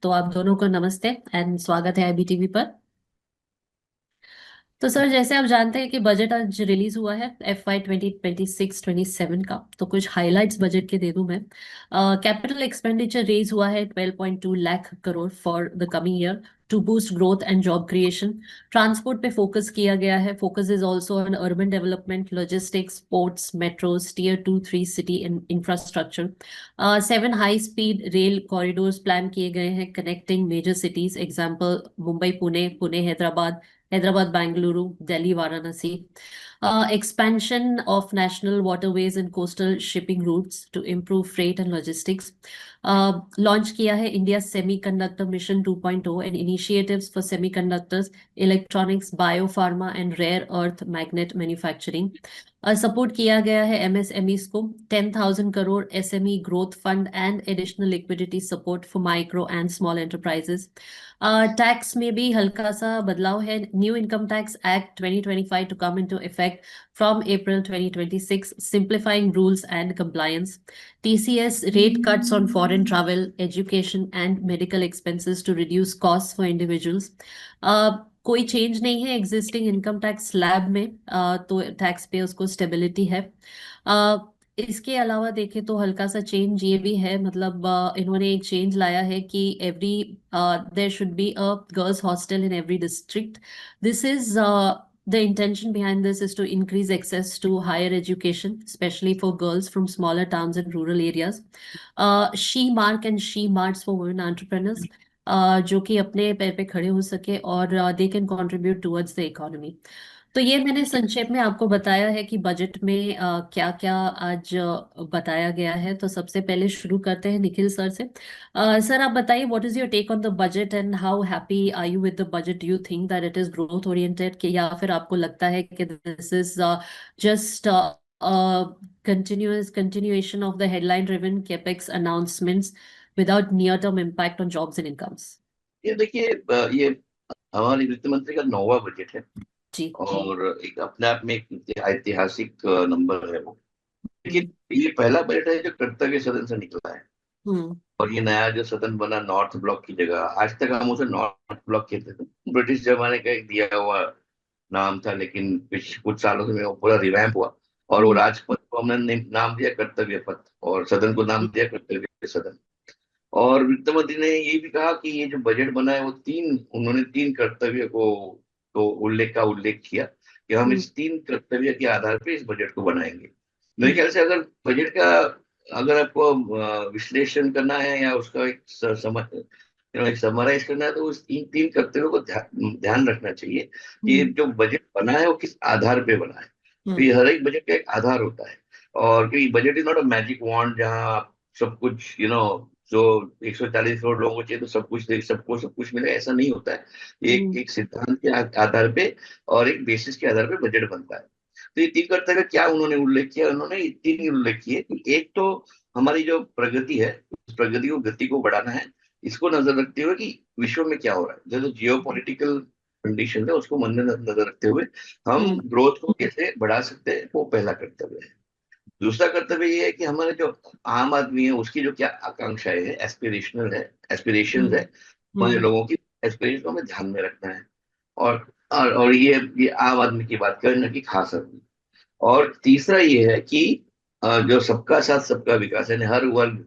तो आप दोनों को नमस्ते एंड स्वागत है आईबीटीवी पर। तो सर, जैसे आप जानते हैं कि बजट आज रिलीज हुआ है FY 2026-27 का। तो कुछ हाइलाइट्स बजट के दे दूं मैं। कैपिटल एक्सपेंडिचर रेज हुआ है 12.2 lakh crore for the coming year to boost growth and job creation. Transport पे फोकस किया गया है। Focus is also on urban development, logistics, ports, metros, tier 2-3 city infrastructure. 7 high speed rail corridors plan किए गए हैं connecting major cities, example Mumbai Pune, Pune Hyderabad, Hyderabad, Bangalore, Delhi, Varanasi. Expansion of national waterways and coastal shipping routes to improve freight and logistics. Launch किया है India Semiconductor Mission 2.0 and initiatives for semiconductors, electronics, biopharma and rare earth magnet manufacturing. Support किया गया है MSMEs को 10,000 crore SME growth fund and additional liquidity support for micro and small enterprises. Tax में भी हल्का सा बदलाव है। New income tax act 2025 to come into effect from April 2026, simplifying rules and compliance. TCS rate cuts on foreign travel, education and medical expenses to reduce costs for individuals. कोई change नहीं है existing income tax slab में। तो tax पे उसको stability है। अ, इसके अलावा देखें तो हल्का सा चेंज ये भी है, मतलब इन्होंने एक चेंज लाया है कि every there should be a girls hostel in every district. This is the intention behind this is to increase access to higher education, especially for girls from smaller towns and rural areas. She Mark and She Marts for women entrepreneurs, जो कि अपने पैर पे खड़े हो सके और they can contribute towards the economy. तो ये मैंने संक्षेप में आपको बताया है कि बजट में क्या क्या आज बताया गया है। तो सबसे पहले शुरू करते हैं निखिल सर से। सर, आप बताइए, what is your take on the budget and how happy are you with the budget? Do you think that it is growth oriented, कि या फिर आपको लगता है कि this is just continuation of the headline driven capex announcements without near term impact on jobs and incomes? ये देखिए, ये हमारी वित्त मंत्री का 9वां बजट है जी। और एक अपने आप में एक ऐतिहासिक नंबर है वो। लेकिन ये पहला बजट है जो कर्तव्य सदन से निकला है। हम्म। और ये नया जो सदन बना नॉर्थ ब्लॉक की जगह, आज तक हम उसे नॉर्थ ब्लॉक कहते थे। ब्रिटिश जमाने का एक दिया हुआ नाम था, लेकिन कुछ सालों में वो पूरा रिवैम्प हुआ और वो हम्म। राजपथ को हमने नाम दिया कर्तव्य पथ और सदन को नाम दिया कर्तव्य सदन। और वित्त मंत्री ने ये भी कहा कि ये जो बजट बना है वो उन्होंने 3 कर्तव्य को तो उल्लेख किया कि हम हम्म। इस 3 कर्तव्य के आधार पे इस बजट को बनाएंगे। मेरे ख्याल से अगर बजट का अगर आपको विश्लेषण करना है या उसका एक समराइज करना है तो उस तीन तीन कर्तव्यों को ध्यान रखना चाहिए कि ये हम्म। जो बजट बना है वो किस आधार पे बना है। तो ये हम्म। हर एक बजट का एक आधार होता है। और क्योंकि budget is not a magic wand जहाँ आप सब कुछ जो 140 करोड़ लोगों को चाहिए तो सबको सब कुछ मिले, ऐसा नहीं होता है। एक हम्म। एक सिद्धांत के आधार पे और एक बेसिस के आधार पे बजट बनता है। तो ये 3 कर्तव्य क्या उन्होंने उल्लेख किया? उन्होंने ये 3 ही उल्लेख किए कि एक तो हमारी जो प्रगति है उस प्रगति को गति को बढ़ाना है। इसको नजर रखते हुए कि विश्व में क्या हो रहा है, जो जियो पॉलिटिकल कंडीशन है उसको मन में नजर रखते हुए हम हम्म। ग्रोथ को कैसे बढ़ा सकते हैं, वो पहला कर्तव्य है। दूसरा कर्तव्य ये है कि हमारे जो आम आदमी है उसकी जो क्या आकांक्षाएं है, एस्पिरेशन है, हम्म। हमारे हम्म। लोगों की एस्पिरेशन को हमें ध्यान में रखना है। और ये आम आदमी की बात करें ना कि खास आदमी। और तीसरा ये है कि जो सबका साथ सबका विकास यानी हर वर्ग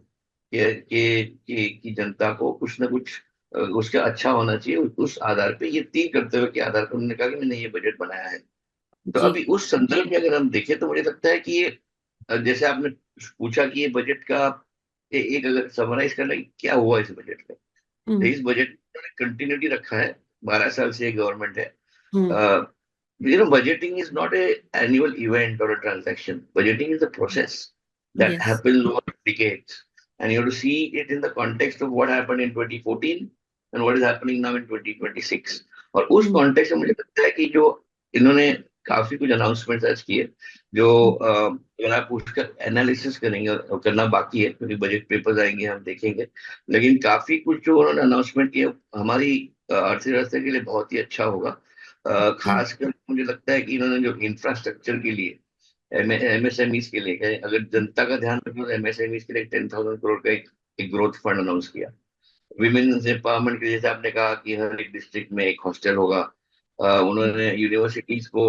की जनता को कुछ ना कुछ उसका अच्छा होना चाहिए। उस आधार पे ये 3 कर्तव्य के आधार पर उन्होंने कहा कि मैंने ये बजट बनाया है। तो जी। अभी उस संदर्भ में अगर हम देखें तो मुझे लगता है कि ये जैसे आपने पूछा कि ये बजट का एक अगर समराइज करना कि क्या हुआ इस बजट में, तो हम्म। इस बजट में कंटिन्यूटी रखा है। 12 साल से गवर्नमेंट है। हम्म। Budgeting is not a annual event or a transaction. Budgeting is a process that yes. happens over decades, and you have to see it in the context of what happened in 2014 and what is happening now in 2026. और उस हम्म। Context में मुझे लगता है कि जो इन्होंने काफी कुछ अनाउंसमेंट आज किए जो अगर आप उसका एनालिसिस करेंगे और करना बाकी है क्योंकि बजट पेपर्स आएंगे हम देखेंगे। लेकिन काफी कुछ जो उन्होंने अनाउंसमेंट किए हमारी अर्थव्यवस्था के लिए बहुत ही अच्छा होगा। जी। खासकर मुझे लगता है कि इन्होंने जो इंफ्रास्ट्रक्चर के लिए एमएसएमईज के लिए अगर जनता का ध्यान रखना तो एमएसएमईज के लिए 10,000 करोड़ का एक ग्रोथ फंड अनाउंस किया। विमेन्स एम्पावरमेंट के, जैसे आपने कहा कि हर एक डिस्ट्रिक्ट में एक हॉस्टल होगा। उन्होंने यूनिवर्सिटीज को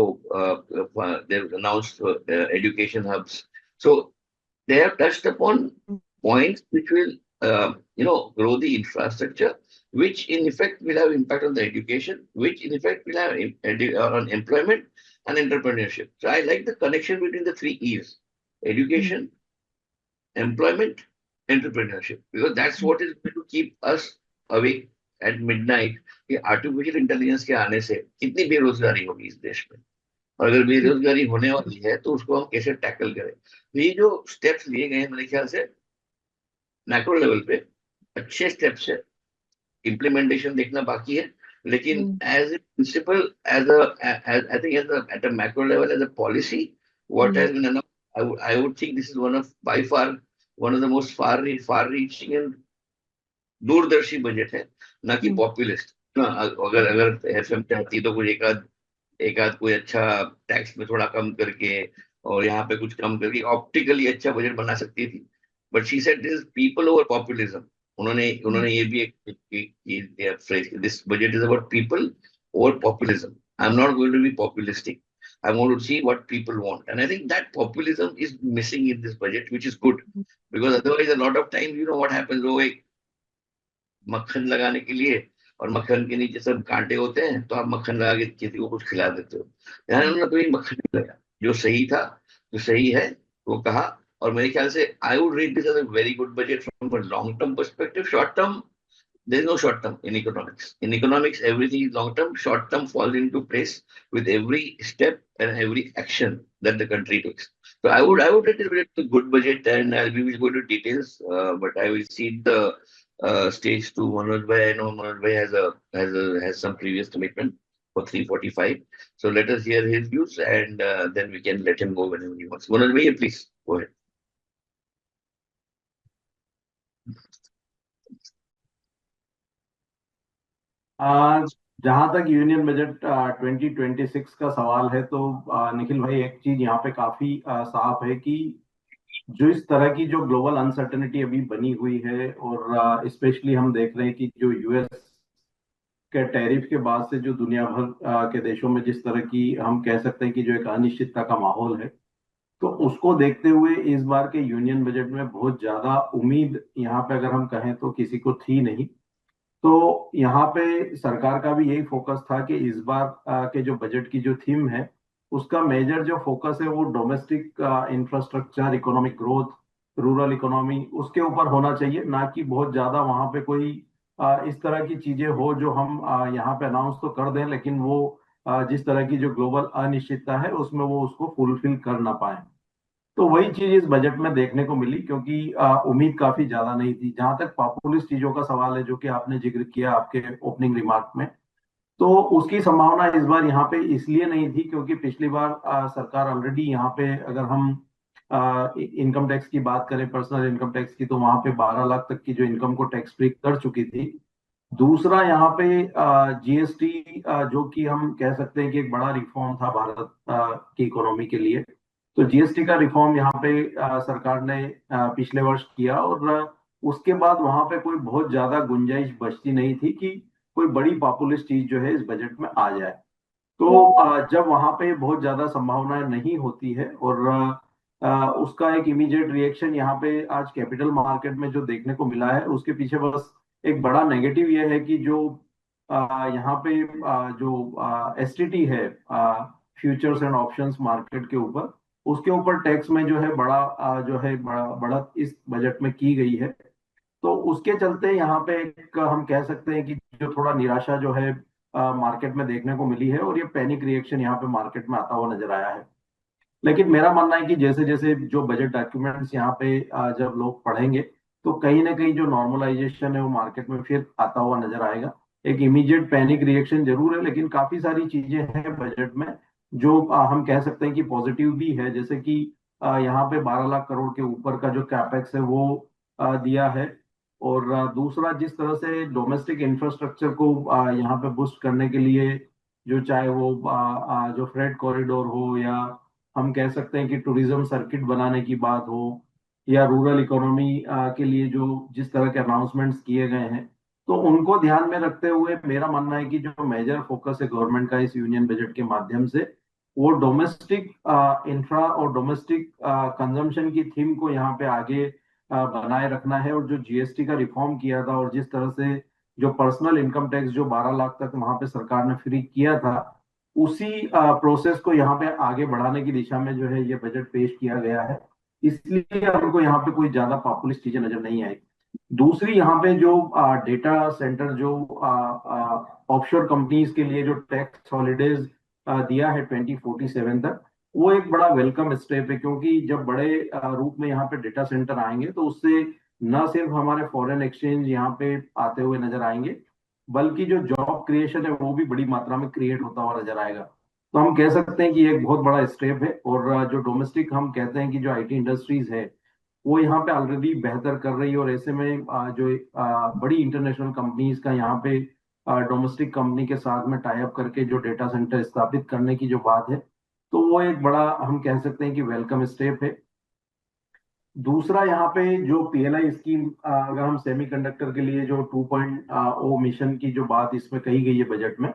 announced education hubs. So they have touched upon points which will, grow the infrastructure, which in effect will have impact on the education, which in effect will have on employment and entrepreneurship. So I like the connection between the three E's: education, employment, entrepreneurship, because that's what is going to keep us awake at midnight. कि artificial intelligence के आने से कितनी बेरोजगारी होगी इस देश में, और अगर बेरोजगारी होने वाली है तो उसको हम कैसे टैकल करें। तो ये जो स्टेप्स लिए गए हैं मेरे ख्याल से मैक्रो लेवल पे अच्छे स्टेप्स है। इम्प्लीमेंटेशन देखना बाकी है, लेकिन as a principle, as I think at a macro level, as a policy, what has been, I would think this is one of by far one of the most far reaching and दूरदर्शी budget है, ना कि populist. अगर अगर FM चाहती तो कुछ एक आध कोई अच्छा टैक्स में थोड़ा कम करके और यहाँ पे कुछ कम करके ऑप्टिकली अच्छा बजट बना सकती थी। But she said this people over populism. उन्होंने उन्होंने ये भी एक phrase, this budget is about people over populism. I am not going to be populistic, I want to see what people want. And I think that populism is missing in this budget, which is good. Because otherwise, a lot of times, what happens, वो एक मक्खन लगाने के लिए, और मक्खन के नीचे सब कांटे होते हैं, तो आप मक्खन लगा के किसी को कुछ खिला देते हो। यानी उन्होंने कोई मक्खन नहीं लगा, जो सही था, जो सही है वो कहा। और मेरे ख्याल से I would rate this as a very good budget from a long term perspective. Short term, there is no short term in economics. In economics, everything is long term. Short term falls into place with every step and every action that the country takes. So I would rate it a good budget, and we will go to details. But I will cede the stage to Manoj Bhai. I know Manoj Bhai has some previous commitment for 3:45. So let us hear his views, and then we can let him go whenever he wants. Manoj Bhai, please go ahead. आज जहां तक union budget 2026 का सवाल है, तो निखिल भाई, एक चीज यहाँ पे काफी साफ है कि जो इस तरह की जो ग्लोबल अनसर्टेनिटी अभी बनी हुई है, और स्पेशली हम देख रहे हैं कि जो यूएस के टैरिफ के बाद से जो दुनिया भर के देशों में जिस तरह की हम कह सकते हैं कि जो एक अनिश्चितता का माहौल है, तो उसको देखते हुए इस बार के यूनियन बजट में बहुत ज्यादा उम्मीद यहाँ पे अगर हम कहें तो किसी को थी नहीं। तो यहाँ पे सरकार का भी यही फोकस था कि इस बार के जो बजट की जो थीम है, उसका मेजर जो फोकस है वो domestic infrastructure, economic growth, rural economy, उसके ऊपर होना चाहिए, ना कि बहुत ज्यादा वहां पे कोई इस तरह की चीजें हो जो हम यहाँ पे अनाउंस तो कर दें, लेकिन वो जिस तरह की जो ग्लोबल अनिश्चितता है उसमें वो उसको फुलफिल कर ना पाए। तो वही चीज इस बजट में देखने को मिली, क्योंकि उम्मीद काफी ज्यादा नहीं थी। जहां तक पॉपुलिस्ट चीजों का सवाल है, जो कि आपने जिक्र किया आपके ओपनिंग रिमार्क में, तो उसकी संभावना इस बार यहाँ पे इसलिए नहीं थी क्योंकि पिछली बार सरकार ऑलरेडी यहाँ पे, अगर हम इनकम टैक्स की बात करें, पर्सनल इनकम टैक्स की, तो वहां पे 12 लाख तक की जो इनकम को टैक्स फ्री कर चुकी थी। दूसरा यहाँ पे जीएसटी, जो कि हम कह सकते हैं कि एक बड़ा रिफॉर्म था भारत की इकोनॉमी के लिए। तो जीएसटी का रिफॉर्म यहाँ पे सरकार ने पिछले वर्ष किया, और उसके बाद वहां पे कोई बहुत ज्यादा गुंजाइश बचती नहीं थी कि कोई बड़ी पॉपुलिस्ट चीज जो है इस बजट में आ जाए। तो जब वहां पे बहुत ज्यादा संभावनाएं नहीं होती है, और उसका एक इमीडिएट रिएक्शन यहाँ पे आज कैपिटल मार्केट में जो देखने को मिला है, उसके पीछे बस एक बड़ा नेगेटिव ये है कि जो यहाँ पे जो एसटीटी है, फ्यूचर्स एंड ऑप्शंस मार्केट के ऊपर, उसके ऊपर टैक्स में जो है बड़ा जो है बड़ा बढ़त इस बजट में की गई है। तो उसके चलते यहाँ पे एक हम कह सकते हैं कि जो थोड़ा निराशा जो है मार्केट में देखने को मिली है, और ये पैनिक रिएक्शन यहाँ पे मार्केट में आता हुआ नजर आया है। लेकिन मेरा मानना है कि जैसे जैसे जो बजट डॉक्यूमेंट्स यहाँ पे जब लोग पढ़ेंगे, तो कहीं ना कहीं जो नॉर्मलाइजेशन है वो मार्केट में फिर आता हुआ नजर आएगा। एक इमीडिएट पैनिक रिएक्शन जरूर है, लेकिन काफी सारी चीजें हैं बजट में जो हम कह सकते हैं कि पॉजिटिव भी है। जैसे कि यहाँ पे 12 लाख करोड़ के ऊपर का जो कैपेक्स है वो दिया है। और दूसरा, जिस तरह से डोमेस्टिक इंफ्रास्ट्रक्चर को यहाँ पे बूस्ट करने के लिए, जो चाहे वो जो फ्रेट कॉरिडोर हो, या हम कह सकते हैं कि टूरिज्म सर्किट बनाने की बात हो, या रूरल इकोनॉमी के लिए जो जिस तरह के अनाउंसमेंट्स किए गए हैं, तो उनको ध्यान में रखते हुए मेरा मानना है कि जो मेजर फोकस है गवर्नमेंट का इस यूनियन बजट के माध्यम से, वो डोमेस्टिक इंफ्रा और डोमेस्टिक कंजम्पशन की थीम को यहाँ पे आगे बनाए रखना है। और जो जीएसटी का रिफॉर्म किया था और जिस तरह से जो पर्सनल इनकम टैक्स जो 12 लाख तक वहां पे सरकार ने फ्री किया था, उसी प्रोसेस को यहाँ पे आगे बढ़ाने की दिशा में जो है ये बजट पेश किया गया है। इसलिए हमको यहाँ पे कोई ज्यादा पॉपुलिस्ट चीजें नजर नहीं आई। दूसरी यहाँ पे जो डेटा सेंटर जो ऑफशोर कंपनीज के लिए जो टैक्स हॉलीडेज दिया है 2047 तक, वो एक बड़ा वेलकम स्टेप है। क्योंकि जब बड़े रूप में यहाँ पे डेटा सेंटर आएंगे तो उससे न सिर्फ हमारे फॉरेन एक्सचेंज यहाँ पे आते हुए नजर आएंगे, बल्कि जो जॉब क्रिएशन है वो भी बड़ी मात्रा में क्रिएट होता हुआ नजर आएगा। तो हम कह सकते हैं कि ये एक बहुत बड़ा स्टेप है। और जो डोमेस्टिक हम कहते हैं कि जो आईटी इंडस्ट्रीज है वो यहाँ पे ऑलरेडी बेहतर कर रही है। और ऐसे में जो बड़ी इंटरनेशनल कंपनीज का यहाँ पे डोमेस्टिक कंपनी के साथ में टाई अप करके जो डेटा सेंटर स्थापित करने की जो बात है, तो वो एक बड़ा हम कह सकते हैं कि वेलकम स्टेप है। दूसरा यहाँ पे जो पीएलआई स्कीम, अगर हम सेमीकंडक्टर के लिए जो 2.0 मिशन की जो बात इसमें कही गई है बजट में,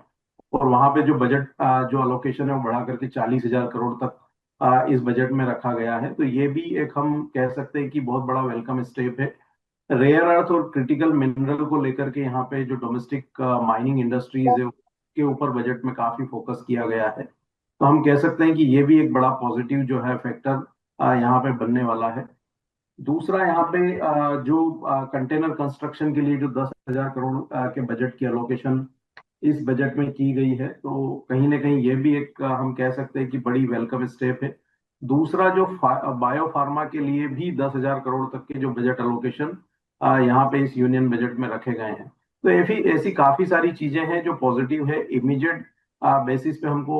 और वहां पे जो बजट जो अलोकेशन है वो बढ़ा करके 40,000 करोड़ तक इस बजट में रखा गया है, तो ये भी एक हम कह सकते हैं कि बहुत बड़ा वेलकम स्टेप है। रेयर अर्थ और क्रिटिकल मिनरल को लेकर के यहाँ पे जो डोमेस्टिक माइनिंग इंडस्ट्रीज है उसके ऊपर बजट में काफी फोकस किया गया है। तो हम कह सकते हैं कि ये भी एक बड़ा पॉजिटिव जो है फैक्टर यहाँ पे बनने वाला है। दूसरा यहाँ पे जो कंटेनर कंस्ट्रक्शन के लिए जो 10,000 करोड़ के बजट की अलोकेशन इस बजट में की गई है, तो कहीं ना कहीं ये भी एक हम कह सकते हैं कि बड़ी वेलकम स्टेप है। दूसरा जो बायो फार्मा के लिए भी 10,000 करोड़ तक के जो बजट अलोकेशन यहाँ पे इस यूनियन बजट में रखे गए हैं। तो ऐसी ऐसी काफी सारी चीजें हैं जो पॉजिटिव है। इमीडिएट बेसिस पे हमको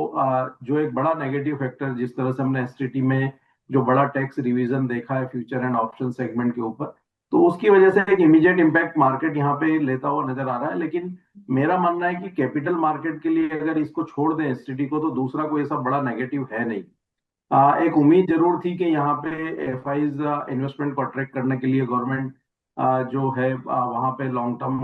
जो एक बड़ा नेगेटिव फैक्टर जिस तरह से हमने एसटीटी में जो बड़ा टैक्स रिवीजन देखा है फ्यूचर एंड ऑप्शन सेगमेंट के ऊपर, तो उसकी वजह से एक इमीडिएट इम्पैक्ट मार्केट यहाँ पे लेता हुआ नजर आ रहा है। लेकिन मेरा मानना है कि कैपिटल मार्केट के लिए अगर इसको छोड़ दें एसटीटी को, तो दूसरा कोई ऐसा बड़ा नेगेटिव है नहीं। एक उम्मीद जरूर थी कि यहाँ पे एफआईज इन्वेस्टमेंट को अट्रैक्ट करने के लिए गवर्नमेंट जो है वहां पे लॉन्ग टर्म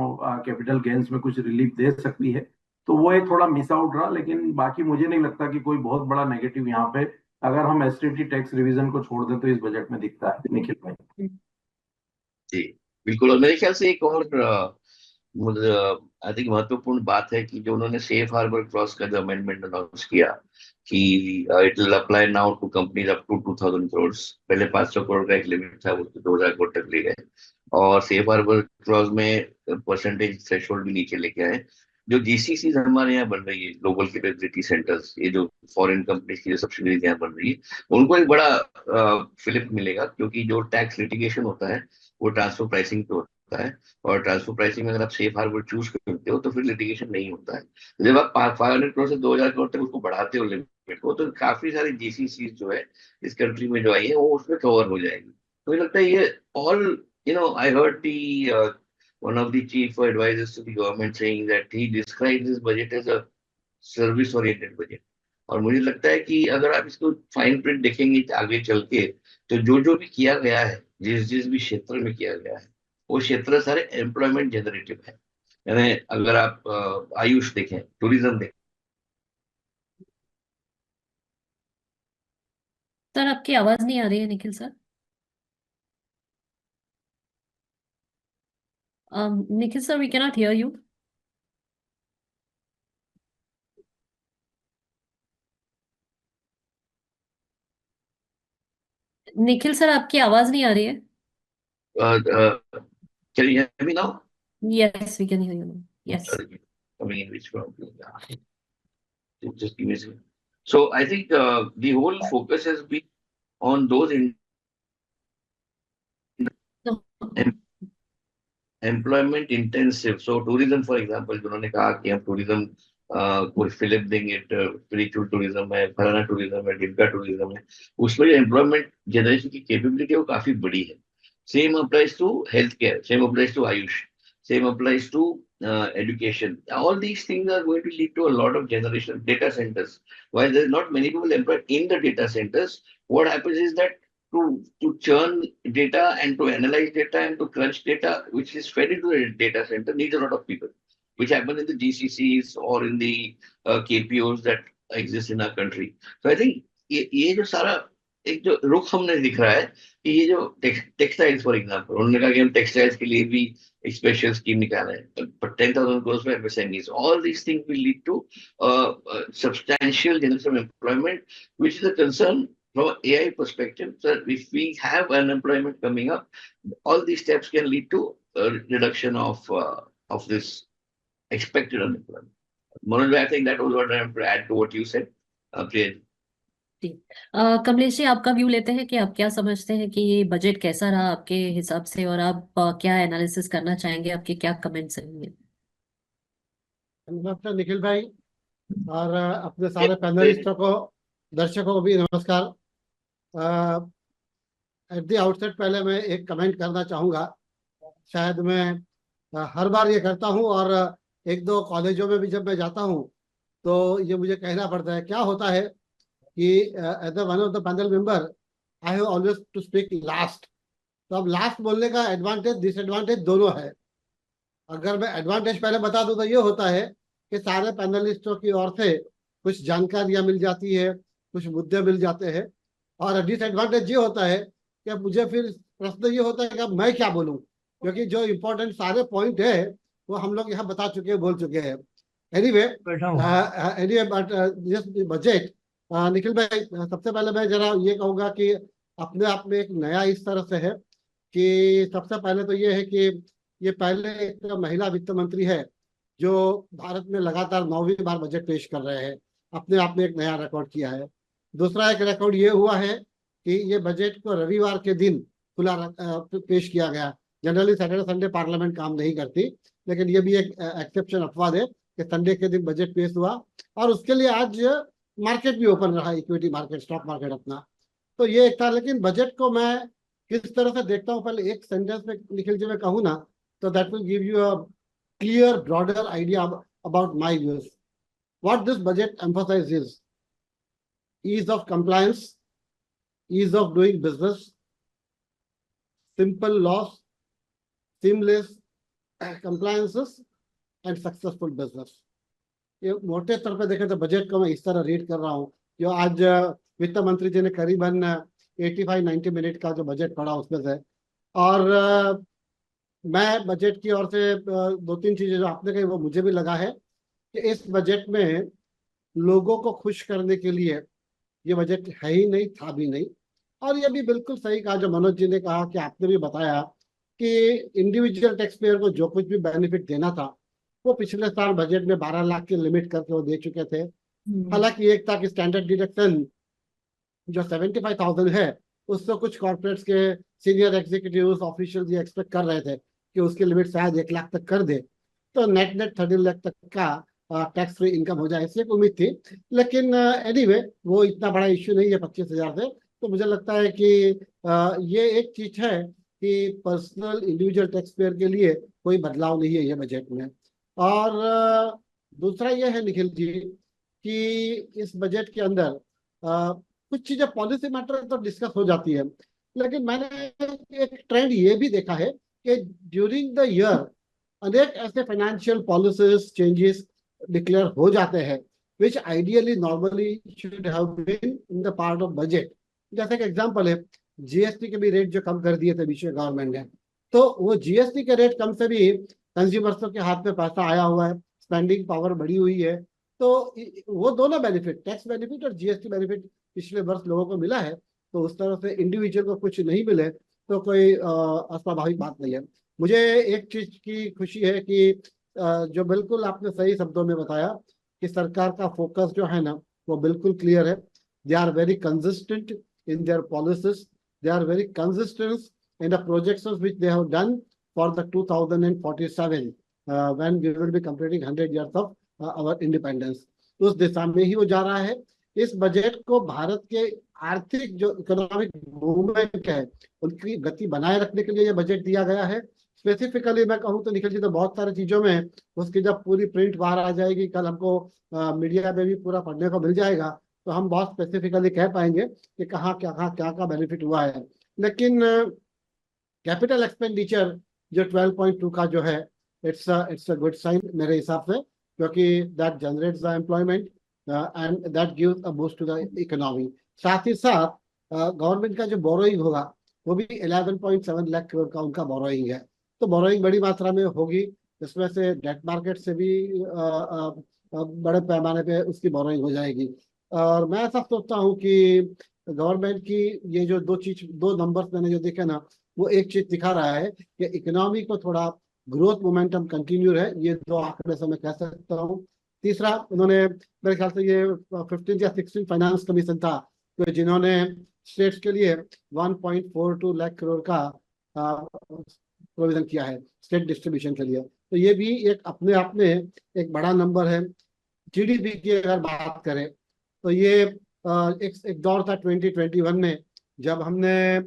कैपिटल गेन्स में कुछ रिलीफ दे सकती है, तो वो एक थोड़ा मिस आउट रहा। लेकिन बाकी मुझे नहीं लगता कि कोई बहुत बड़ा नेगेटिव यहाँ पे, अगर हम एसटीटी टैक्स रिवीजन को छोड़ दें, तो इस बजट में दिखता है। निखिल भाई। जी बिल्कुल। और मेरे ख्याल से एक और आई थिंक महत्वपूर्ण बात है कि जो उन्होंने सेफ हार्बर क्लॉज का जो अमेंडमेंट अनाउंस किया कि it will apply now to companies up to 2,000 crore. पहले 500 करोड़ का एक लिमिट था, वो 2,000 करोड़ तक ले गए। और सेफ हार्बर क्लॉज में परसेंटेज थ्रेशोल्ड भी नीचे लेके आए। जो जीसीसी हमारे यहाँ बन रही है, ग्लोबल कैपेबिलिटी सेंटर्स, ये जो फॉरेन कंपनीज की जो सब्सिडीज यहाँ बन रही है, उनको एक बड़ा फिलिप मिलेगा। क्योंकि जो टैक्स लिटिगेशन होता है वो ट्रांसफर प्राइसिंग पे होता है। और ट्रांसफर प्राइसिंग में अगर आप सेफ हार्बर चूज करते हो तो फिर लिटिगेशन नहीं होता है। तो जब आप 500 करोड़ से 2,000 करोड़ तक उसको बढ़ाते हो लिमिट को, तो काफी सारी जीसीसी जो है इस कंट्री में जो आई है वो उसमें कवर हो जाएगी। तो मुझे लगता है ये all, I heard one of the chief advisors to the government saying that he describes this budget as a service oriented budget। और मुझे लगता है कि अगर आप इसको फाइन प्रिंट देखेंगे आगे चल के, तो जो जो भी किया गया है, जिस जिस भी क्षेत्र में किया गया है, वो क्षेत्र सारे एम्प्लॉयमेंट जनरेटिव है। यानी अगर आप आयुष देखें, टूरिज्म देखें। सर आपकी आवाज नहीं आ रही है Nikhil sir. Nikhil sir, we cannot hear you. Nikhil sir आपकी आवाज नहीं आ रही है। Can you hear me now? Yes, we can hear you now. Yes. Coming in which from? Just give me a second. So I think the whole focus has been on those employment intensive। So tourism for example, जिन्होंने कहा कि हम tourism को Philip देंगे, spiritual tourism है, फलाना tourism है, ढिमका tourism है, उसमें जो एम्प्लॉयमेंट जनरेशन की कैपेबिलिटी है वो काफी बड़ी है। Same applies to health care, same applies to Ayush, same applies to education। All these things are going to lead to a lot of generation data centers। While there is not many people employed in the data centers, what happens is that to churn data and to analyze data and to crunch data, which is fed into the data center, needs a lot of people, which happen in the GCCs or in the KPOs that exist in our country. So I think ये जो सारा एक जो रुख हमने दिख रहा है कि ये जो टेक्सटाइल्स फॉर एग्जांपल, उन्होंने कहा कि हम टेक्सटाइल्स के लिए भी एक स्पेशल स्कीम निकाला है, but 10,000 crores for MSMEs. All these things will lead to substantial generation of employment, which is a concern from an AI perspective. So if we have unemployment coming up, all these steps can lead to a reduction of this expected unemployment. Manoj, I think that was what I am to add to what you said. Priya. जी कमलेश जी, आपका view लेते हैं कि आप क्या समझते हैं कि ये बजट कैसा रहा आपके हिसाब से, और आप क्या एनालिसिस करना चाहेंगे, आपके क्या कमेंट्स रहेंगे? नमस्कार निखिल भाई, और अपने सारे पैनलिस्टों को, दर्शकों को भी नमस्कार। एट द आउटसेट पहले मैं एक कमेंट करना चाहूँगा। शायद मैं हर बार ये करता हूँ, और एक दो कॉलेजों में भी जब मैं जाता हूँ तो ये मुझे कहना पड़ता है। क्या होता है कि as one of the panel member I have always to speak last. तो अब लास्ट बोलने का एडवांटेज डिसएडवांटेज दोनों है। अगर मैं एडवांटेज पहले बता दूं तो ये होता है कि सारे पैनलिस्टों की ओर से कुछ जानकारियां मिल जाती है, कुछ मुद्दे मिल जाते हैं। और डिसएडवांटेज ये होता है कि मुझे फिर प्रश्न ये होता है कि अब मैं क्या बोलूं, क्योंकि जो इम्पोर्टेंट सारे पॉइंट है वो हम लोग यहाँ बता चुके हैं, बोल चुके हैं। Anyway but this budget, Nikhil भाई, सबसे पहले मैं जरा ये कहूंगा कि अपने आप में एक नया इस तरह से है कि सबसे पहले तो ये है कि ये पहले एक महिला वित्त मंत्री है जो भारत में लगातार 9वीं बार बजट पेश कर रहे हैं। अपने आप में एक नया रिकॉर्ड किया है। दूसरा एक रिकॉर्ड ये हुआ है कि ये बजट को रविवार के दिन खुला पेश किया गया। जनरली सैटरडे संडे पार्लियामेंट काम नहीं करती, लेकिन ये भी एक एक्सेप्शन अपवाद है कि संडे के दिन बजट पेश हुआ, और उसके लिए आज मार्केट भी ओपन रहा, इक्विटी मार्केट, स्टॉक मार्केट अपना। तो ये एक था। लेकिन बजट को मैं किस तरह से देखता हूँ, पहले एक सेंटेंस में निखिल जी मैं कहूँ ना, तो that will give you a clear broader idea about my views. What this budget emphasizes: ease of compliance, ease of doing business, simple laws, seamless compliances and successful business. ये मोटे तौर पे देखें तो बजट को मैं इस तरह रीड कर रहा हूँ। जो आज वित्त मंत्री जी ने करीबन 85-90 मिनट का जो बजट पढ़ा उसमें से, और मैं बजट की ओर से दो तीन चीजें जो आपने कही वो मुझे भी लगा है कि इस बजट में लोगों को खुश करने के लिए ये बजट है ही नहीं, था भी नहीं। और ये भी बिल्कुल सही कहा जो मनोज जी ने कहा कि आपने भी बताया कि इंडिविजुअल टैक्स पेयर को जो कुछ भी बेनिफिट देना था वो पिछले साल बजट में 12 लाख की लिमिट करके वो दे चुके थे। हालांकि एक था कि स्टैंडर्ड डिडक्शन जो 75,000 है, उससे कुछ कॉर्पोरेट्स के सीनियर एग्जीक्यूटिव ऑफिशियल ये एक्सपेक्ट कर रहे थे कि उसकी लिमिट शायद 1 लाख तक कर दे, तो नेट 13 लाख तक का टैक्स फ्री इनकम हो जाए, ऐसी एक उम्मीद थी। लेकिन एनीवे वो इतना बड़ा इश्यू नहीं है 25,000 से। तो मुझे लगता है कि ये एक चीज है कि पर्सनल इंडिविजुअल टैक्स पेयर के लिए कोई बदलाव नहीं है ये बजट में। और दूसरा ये है निखिल जी कि इस बजट के अंदर कुछ चीजें पॉलिसी मैटर तो डिस्कस हो जाती है, लेकिन मैंने एक ट्रेंड ये भी देखा है कि ड्यूरिंग द ईयर अनेक ऐसे फाइनेंशियल पॉलिसीज चेंजेस डिक्लेयर हो जाते हैं which ideally normally should have been in the part of budget. जैसे कि एग्जांपल है, जीएसटी के भी रेट जो कम कर दिए थे बीच में गवर्नमेंट ने, तो वो जीएसटी के रेट कम से भी कंज्यूमर्सों के हाथ में पैसा आया हुआ है, स्पेंडिंग पावर बढ़ी हुई है। तो वो दोनों बेनिफिट, टैक्स बेनिफिट और जीएसटी बेनिफिट पिछले वर्ष लोगों को मिला है। तो उस तरह से इंडिविजुअल को कुछ नहीं मिले तो कोई अस्वाभाविक बात नहीं है। मुझे एक चीज की खुशी है कि जो बिल्कुल आपने सही शब्दों में बताया कि सरकार का फोकस जो है ना वो बिल्कुल क्लियर है। They are very consistent in their policies, they are very consistent in the projections which they have done for the 2047 when we will be completing 100 years of our independence. उस दिशा में ही वो जा रहा है। इस बजट को भारत के आर्थिक जो इकोनॉमिक मूवमेंट है उनकी गति बनाए रखने के लिए ये बजट दिया गया है। स्पेसिफिकली मैं कहूँ तो निखिल जी, तो बहुत सारी चीजों में उसकी जब पूरी प्रिंट बाहर आ जाएगी, कल हमको मीडिया में भी पूरा पढ़ने को मिल जाएगा, तो हम बहुत स्पेसिफिकली कह पाएंगे कि कहाँ क्या का बेनिफिट हुआ है। लेकिन कैपिटल एक्सपेंडिचर जो 12.2 का जो है, इट्स अ गुड साइन मेरे हिसाब से, क्योंकि that generates the employment and that gives a boost to the economy. साथ ही साथ गवर्नमेंट का जो बोरोइंग होगा वो भी 11.7 लाख करोड़ का उनका बोरोइंग है। तो बोरोइंग बड़ी मात्रा में होगी, इसमें से डेट मार्केट से भी बड़े पैमाने पे उसकी बोरोइंग हो जाएगी। और मैं ऐसा सोचता हूँ कि गवर्नमेंट की ये जो दो नंबर्स मैंने जो देखे ना, वो एक चीज दिखा रहा है कि इकोनॉमी को थोड़ा ग्रोथ मोमेंटम कंटिन्यू है। ये दो आंकड़े से मैं कह सकता हूँ। तीसरा, उन्होंने मेरे ख्याल से ये 15 या 16 फाइनेंस कमीशन था, तो जिन्होंने स्टेट्स के लिए 1.42 लाख करोड़ का प्रोविजन किया है स्टेट डिस्ट्रीब्यूशन के लिए। तो ये भी एक अपने आप में एक बड़ा नंबर है। जीडीपी की अगर बात करें तो ये एक दौर था 2021 में, जब हमने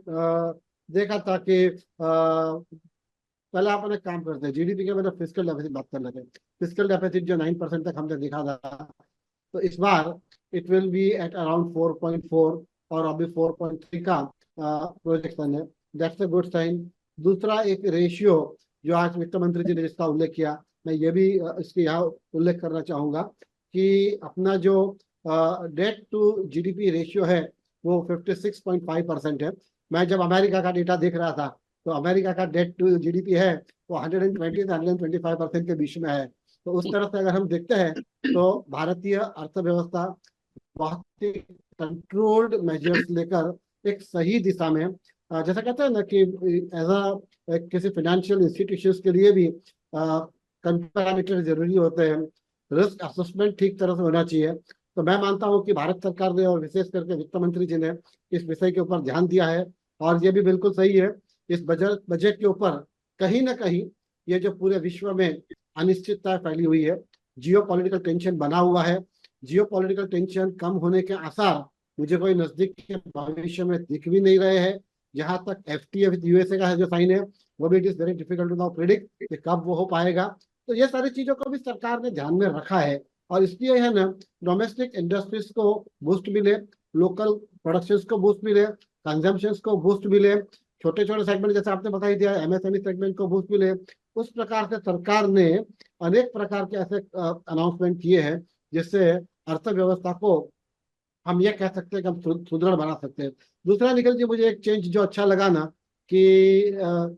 देखा था कि पहले आप एक काम करते हैं, जीडीपी के मतलब फिजिकल डेफिसिट बात कर लेते हैं। फिजिकल डेफिसिट जो 9% तक हमने देखा था, तो इस बार it will be at around 4.4 और अभी 4.3 का प्रोजेक्शन है। That's a good sign. दूसरा एक रेशियो जो आज वित्त मंत्री जी ने जिसका उल्लेख किया, मैं ये भी इसके यहाँ उल्लेख करना चाहूंगा कि अपना जो डेट टू जीडीपी रेशियो है वो 56.5% है। मैं जब अमेरिका का डेटा देख रहा था, तो अमेरिका का डेट टू जीडीपी है वो 120 से 125% के बीच में है। तो उस तरह से अगर हम देखते हैं तो भारतीय अर्थव्यवस्था बहुत ही कंट्रोल्ड मेजर्स लेकर एक सही दिशा में, जैसा कहते हैं ना कि एज अ किसी फाइनेंशियल इंस्टीट्यूशंस के लिए भी पैरामीटर जरूरी होते हैं। रिस्क असेसमेंट ठीक तरह से होना चाहिए। तो मैं मानता हूं कि भारत सरकार ने और विशेष करके वित्त मंत्री जी ने इस विषय के ऊपर ध्यान दिया है, और ये भी बिल्कुल सही है। इस बजट के ऊपर कहीं ना कहीं ये जो पूरे विश्व में अनिश्चितता फैली हुई है, जियोपॉलिटिकल टेंशन बना हुआ है, जियोपॉलिटिकल टेंशन कम होने के आसार मुझे कोई नजदीक के भविष्य में दिख भी नहीं रहे हैं। जहां तक एफटीए विद यूएसए का जो साइन है, वो भी it is very difficult to now predict कि कब वो हो पाएगा। तो ये सारी चीजों को भी सरकार ने ध्यान में रखा है, और इसलिए है ना, डोमेस्टिक इंडस्ट्रीज को बूस्ट मिले, लोकल प्रोडक्शन को बूस्ट मिले, कंजम्पशन को बूस्ट मिले, छोटे छोटे सेगमेंट जैसे आपने बता ही दिया एमएसएमई सेगमेंट को बूस्ट मिले। उस प्रकार से सरकार ने अनेक प्रकार के ऐसे अनाउंसमेंट किए हैं जिससे अर्थव्यवस्था को हम ये कह सकते हैं कि हम सुदृढ़ बना सकते हैं। दूसरा निकल जी, मुझे एक चेंज जो अच्छा लगा ना कि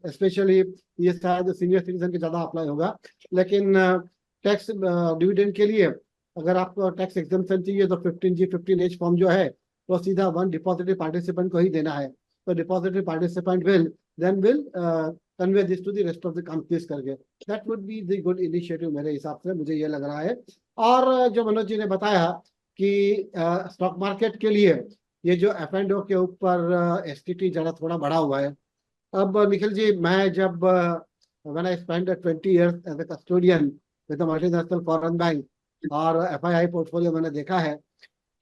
स्पेशली ये शायद सीनियर सिटीजन के ज्यादा अप्लाई होगा, लेकिन टैक्स डिविडेंड के लिए अगर आपको टैक्स एग्जम्पशन चाहिए तो 15G 15H फॉर्म जो है वो सीधा वन डिपॉजिटरी पार्टिसिपेंट को ही देना है। तो depository participant will convey this to the rest of the companies करके। That would be the good initiative मेरे हिसाब से, मुझे ये लग रहा है। और जो मनोज जी ने बताया कि स्टॉक मार्केट के लिए ये जो F&O के ऊपर एसटीटी जरा थोड़ा बढ़ा हुआ है। अब निखिल जी, मैं जब when I spend 20 years as a custodian with the multinational foreign bank और एफआईआई पोर्टफोलियो मैंने देखा है,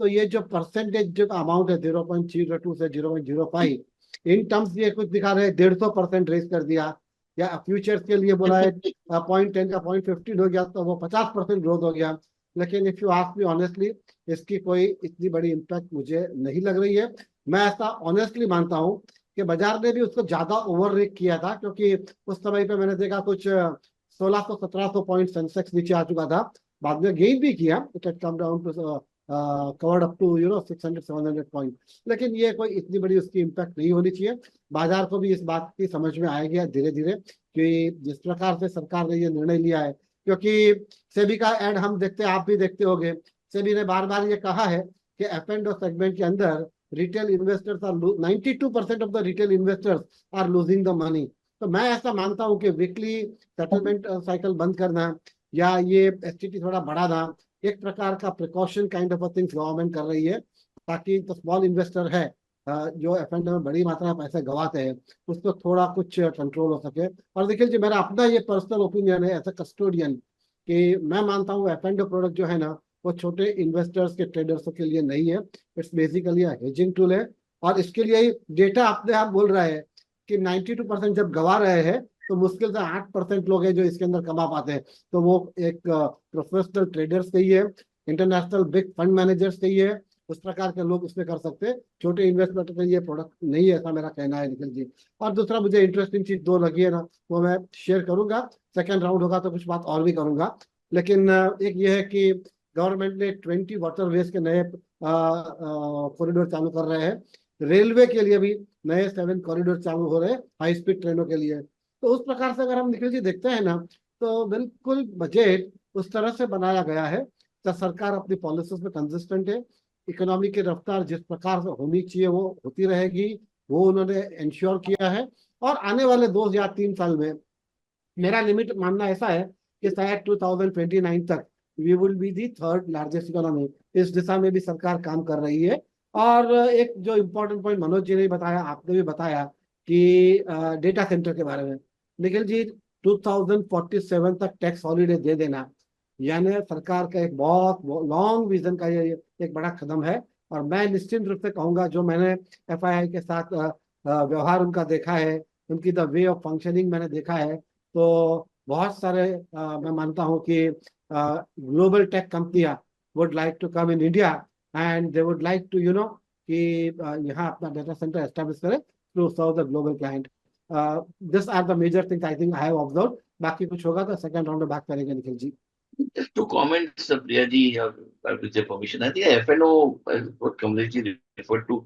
तो ये जो परसेंटेज जो अमाउंट है 0.02 से 0.05, इन टर्म्स ये कुछ दिखा रहे हैं 150% रेस कर दिया, या फ्यूचर्स के लिए बोला है 0.10 का 0.15 हो गया, तो वो 50% ग्रोथ हो गया। लेकिन if you ask me honestly, इसकी कोई इतनी बड़ी इम्पैक्ट मुझे नहीं लग रही है। मैं ऐसा ऑनेस्टली मानता हूँ कि बाजार ने भी उसको ज्यादा ओवर रेट किया था, क्योंकि उस समय पे मैंने देखा कुछ 1600-1700 पॉइंट सेंसेक्स नीचे आ चुका था। बाद में गेन भी किया, it had come down to covered up to 600-700 point. लेकिन ये कोई इतनी बड़ी उसकी इम्पैक्ट नहीं होनी चाहिए। बाजार को भी इस बात की समझ में आएगी धीरे धीरे कि जिस प्रकार से सरकार ने ये निर्णय लिया है, क्योंकि सेबी का एड हम देखते हैं, आप भी देखते होंगे, सेबी ने बार बार ये कहा है कि F&O सेगमेंट के अंदर retail investors are 92% of the retail investors are losing the money. तो मैं ऐसा मानता हूं कि वीकली सेटलमेंट साइकिल बंद करना या ये एसटीटी थोड़ा बढ़ाना एक प्रकार का precaution kind of things government कर रही है, ताकि तो स्मॉल इन्वेस्टर है जो F&O में बड़ी मात्रा में पैसे गवाते हैं, उसको थोड़ा कुछ कंट्रोल हो सके। और देखिए जी, मेरा अपना ये पर्सनल ओपिनियन है एज ए कस्टोडियन कि मैं मानता हूँ F&O प्रोडक्ट जो है ना, वो छोटे इन्वेस्टर्स के ट्रेडर्स के लिए नहीं है। इट्स बेसिकली हेजिंग टूल है, और इसके लिए डेटा अपने आप बोल रहा है कि 92% जब गवा रहे हैं तो मुश्किल से 8% लोग हैं जो इसके अंदर कमा पाते हैं। तो वो एक प्रोफेशनल ट्रेडर्स कहिए, इंटरनेशनल बिग फंड मैनेजर्स कहिए, उस प्रकार के लोग उसमें कर सकते हैं। छोटे इन्वेस्टमेंट के लिए प्रोडक्ट नहीं है, ऐसा मेरा कहना है निखिल जी। और दूसरा मुझे इंटरेस्टिंग चीज दो लगी है ना, वो मैं शेयर करूंगा। सेकंड राउंड होगा तो कुछ बात और भी करूंगा। लेकिन एक ये है कि गवर्नमेंट ने 20 वाटरवेज के नए कॉरिडोर चालू कर रहे हैं। रेलवे के लिए भी नए 7 कॉरिडोर चालू हो रहे हैं हाई स्पीड ट्रेनों के लिए। तो उस प्रकार से अगर हम निखिल जी देखते हैं ना, तो बिल्कुल बजट उस तरह से बनाया गया है कि सरकार अपनी पॉलिसीज में कंसिस्टेंट है। इकोनॉमी की रफ्तार जिस प्रकार से होनी चाहिए वो होती रहेगी, वो उन्होंने इंश्योर किया है। और आने वाले 2 या 3 साल में मेरा लिमिट मानना ऐसा है कि शायद 2029 तक we will be the third largest economy. इस दिशा में भी सरकार काम कर रही है। और एक जो इम्पोर्टेंट पॉइंट मनोज जी ने बताया, आपने भी बताया कि डेटा सेंटर के बारे में, निखिल जी 2047 तक टैक्स हॉलीडे दे देना, यानी सरकार का एक बहुत लॉन्ग विजन का ये एक बड़ा कदम है। और मैं निश्चित रूप से कहूंगा, जो मैंने एफआईआई के साथ व्यवहार उनका देखा है, उनकी द वे ऑफ फंक्शनिंग मैंने देखा है, तो बहुत सारे मैं मानता हूँ कि ग्लोबल टेक कंपनियां would like to come in India and they would like to कि यहाँ अपना डेटा सेंटर एस्टेब्लिश करें to serve the global client. This are the major things I think I have observe. बाकी कुछ होगा तो second round में बात करेंगे Nikhil ji. Just two comments, Priya ji, with your permission. I think FNO, what Kamlesh ji referred to,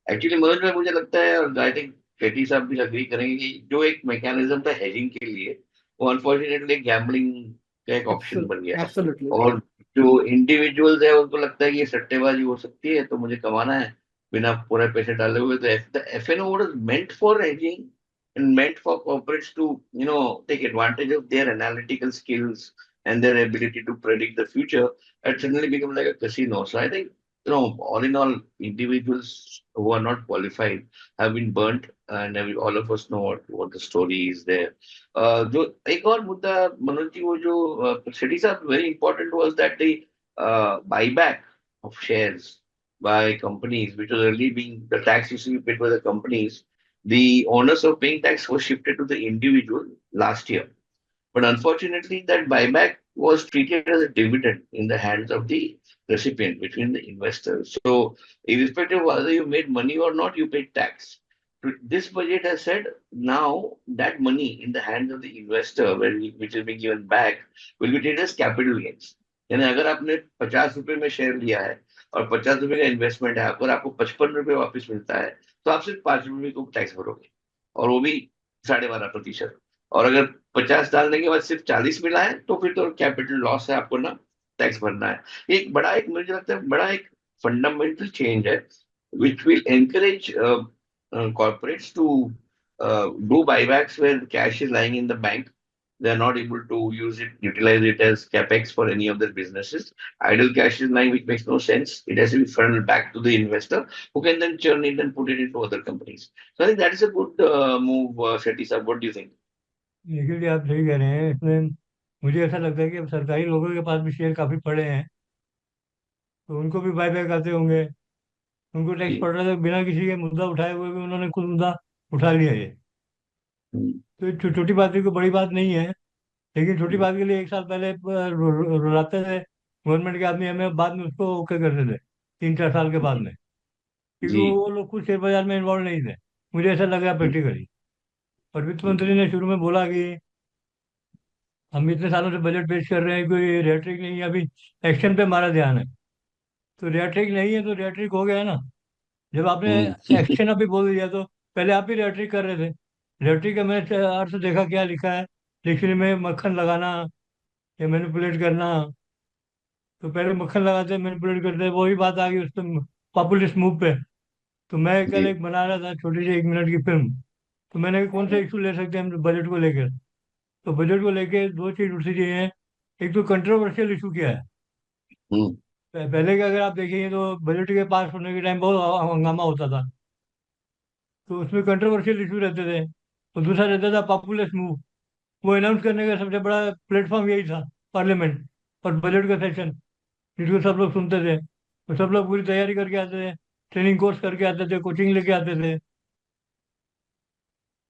actually Manoj में मुझे लगता है, और आई थिंक शेट्टी साहब भी अग्री करेंगे, कि जो एक मैकेनिज्म था हेजिंग के लिए, वो अनफॉर्चुनेटली गैम्बलिंग का एक ऑप्शन बन गया। एब्सोल्युटली। और जो इंडिविजुअल्स है उनको लगता है कि ये सट्टेबाजी हो सकती है, तो मुझे कमाना है बिना पूरे पैसे डाले हुए। तो FNO was meant for hedging and meant for corporates to take advantage of their analytical skills and their ability to predict the future. It suddenly become like a casino. So I think, all in all, individuals who are not qualified have been burnt, and all of us know what the story is there. जो एक और मुद्दा मनोज जी, वो जो शेट्टी साहब, very important was that the buyback of shares by companies, which was early being the tax used to be paid by the companies, the onus of paying tax was shifted to the individual last year. But unfortunately, that buyback was treated as a dividend in the hands of the recipient, between the investors. So, irrespective of whether you made money or not, you paid tax. This budget has said now that money in the hands of the investor, which will be given back, will be treated as capital gains. यानी अगर आपने 50 रुपए में share लिया है और 50 रुपए का इन्वेस्टमेंट है, अगर आपको 55 रुपए वापस मिलता है, तो आप सिर्फ 5 रुपए को टैक्स भरोगे, और वो भी 12.5%। और अगर 50 डालने के बाद सिर्फ 40 मिला है, तो फिर तो कैपिटल लॉस है, आपको ना टैक्स भरना है। एक बड़ा, एक मुझे लगता है बड़ा एक फंडामेंटल चेंज है, which will encourage corporates to do buybacks where cash is lying in the bank. They are not able to utilize it as capex for any of their businesses. Idle cash is lying, which makes no sense. It has to be funneled back to the investor, who can then churn it and put it into other companies. So I think that is a good move, Shetty sir. What do you think? Nikhil ji, आप सही कह रहे हैं। इसमें मुझे ऐसा लगता है कि अब सरकारी लोगों के पास भी शेयर काफ़ी पड़े हैं, तो उनको भी बायबैक आते होंगे। उनको टैक्स जी। पड़ रहा था, बिना किसी के मुद्दा उठाए हुए भी उन्होंने खुद मुद्दा उठा लिया ये। हम्म, तो ये छोटी बात है, कोई बड़ी बात नहीं है। लेकिन छोटी बात के लिए 1 साल पहले रुलाते थे गवर्नमेंट के आदमी, हमें बाद में उसको ओके करते थे 3-4 साल के बाद में, क्योंकि जी। वो लोग खुद शेयर बाजार में इन्वॉल्व नहीं थे। मुझे ऐसा लगा प्रैक्टिकली। और वित्त मंत्री ने शुरू में बोला कि हम इतने सालों से बजट पेश कर रहे हैं, कोई रेटरिक नहीं है, अभी एक्शन पे हमारा ध्यान है। तो रेटरिक नहीं है तो रेटरिक हो गया ना। जब आपने हम्म, एक्शन अभी बोल दिया, तो पहले आप ही रेटरिक कर रहे थे। रेटरिक का मैंने अर्थ देखा क्या लिखा है डिक्शनरी में, मक्खन लगाना या मैनिपुलेट करना। तो पहले मक्खन लगाते मैनिपुलेट करते, वही बात आ गई उस पर पॉपुलिस्ट मूव पे। तो मैं कल जी। एक बना रहा था छोटी सी 1 मिनट की फिल्म। तो मैंने कहा, कौन सा इशू ले सकते हैं हम बजट को लेकर। तो बजट को लेकर दो चीज उठी रही है। एक तो कंट्रोवर्शियल इशू क्या है। हम्म, पहले का अगर आप देखेंगे तो बजट के पास होने के टाइम बहुत हंगामा होता था, तो उसमें कंट्रोवर्शियल इशू रहते थे। और दूसरा रहता था पॉपुलर मूव। वो अनाउंस करने का सबसे बड़ा प्लेटफॉर्म यही था, पार्लियामेंट और बजट का सेशन, जिसको सब लोग सुनते थे। तो सब लोग पूरी तैयारी करके आते थे, ट्रेनिंग कोर्स करके आते थे, कोचिंग लेके आते थे।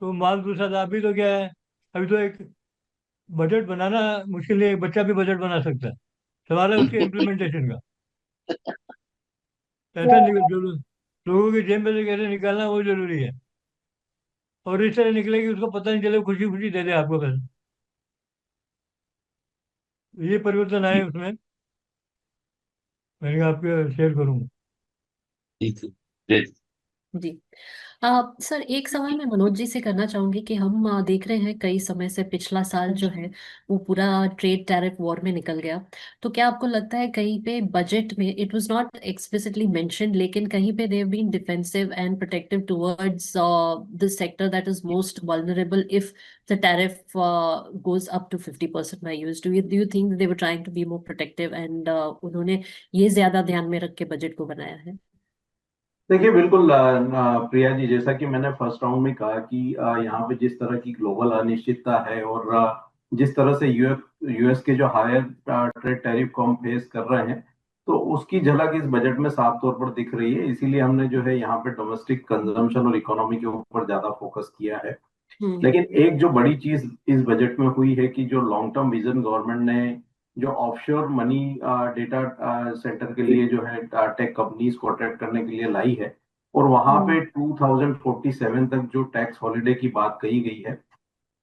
तो माल दूसरा था। अभी तो क्या है, अभी तो एक बजट बनाना मुश्किल है, एक बच्चा भी बजट बना सकता है। सवाल है उसके इम्प्लीमेंटेशन का। पैसा निकल जो लोगों की जेब में से कैसे निकालना वो जरूरी है, और इस तरह निकले कि उसको पता नहीं चले, खुशी खुशी दे दे आपको पैसा। ये परिवर्तन आए उसमें, मैंने कहा आपके शेयर करूंगा। जी जी जी। सर एक सवाल मैं मनोज जी से करना चाहूंगी कि हम देख रहे हैं कई समय से पिछला साल जो है वो पूरा ट्रेड टैरिफ वॉर में निकल गया। तो क्या आपको लगता है कहीं पे बजट में it was not explicitly mentioned लेकिन कहीं पे they have been defensive and protective towards the sector that is most vulnerable if the tariff goes up to 50% by US? Do you think they were trying to be more protective and उन्होंने ये ज्यादा ध्यान में रख के budget को बनाया है? देखिए बिल्कुल प्रिया जी, जैसा कि मैंने फर्स्ट राउंड में कहा कि यहाँ पे जिस तरह की ग्लोबल अनिश्चितता है और जिस तरह से यूएस के जो हायर ट्रेड टैरिफ को हम फेस कर रहे हैं, तो उसकी झलक इस बजट में साफ तौर पर दिख रही है। इसीलिए हमने जो है यहाँ पे डोमेस्टिक कंजम्पशन और इकोनॉमी के ऊपर ज्यादा फोकस किया है। हम्म। लेकिन एक जो बड़ी चीज इस बजट में हुई है कि जो लॉन्ग टर्म विजन गवर्नमेंट ने जो ऑफशोर मनी डेटा सेंटर के लिए जो है टेक कंपनीज को अट्रैक्ट करने के लिए लाई है, और वहां पे हम्म। 2047 तक जो टैक्स हॉलिडे की बात कही गई है,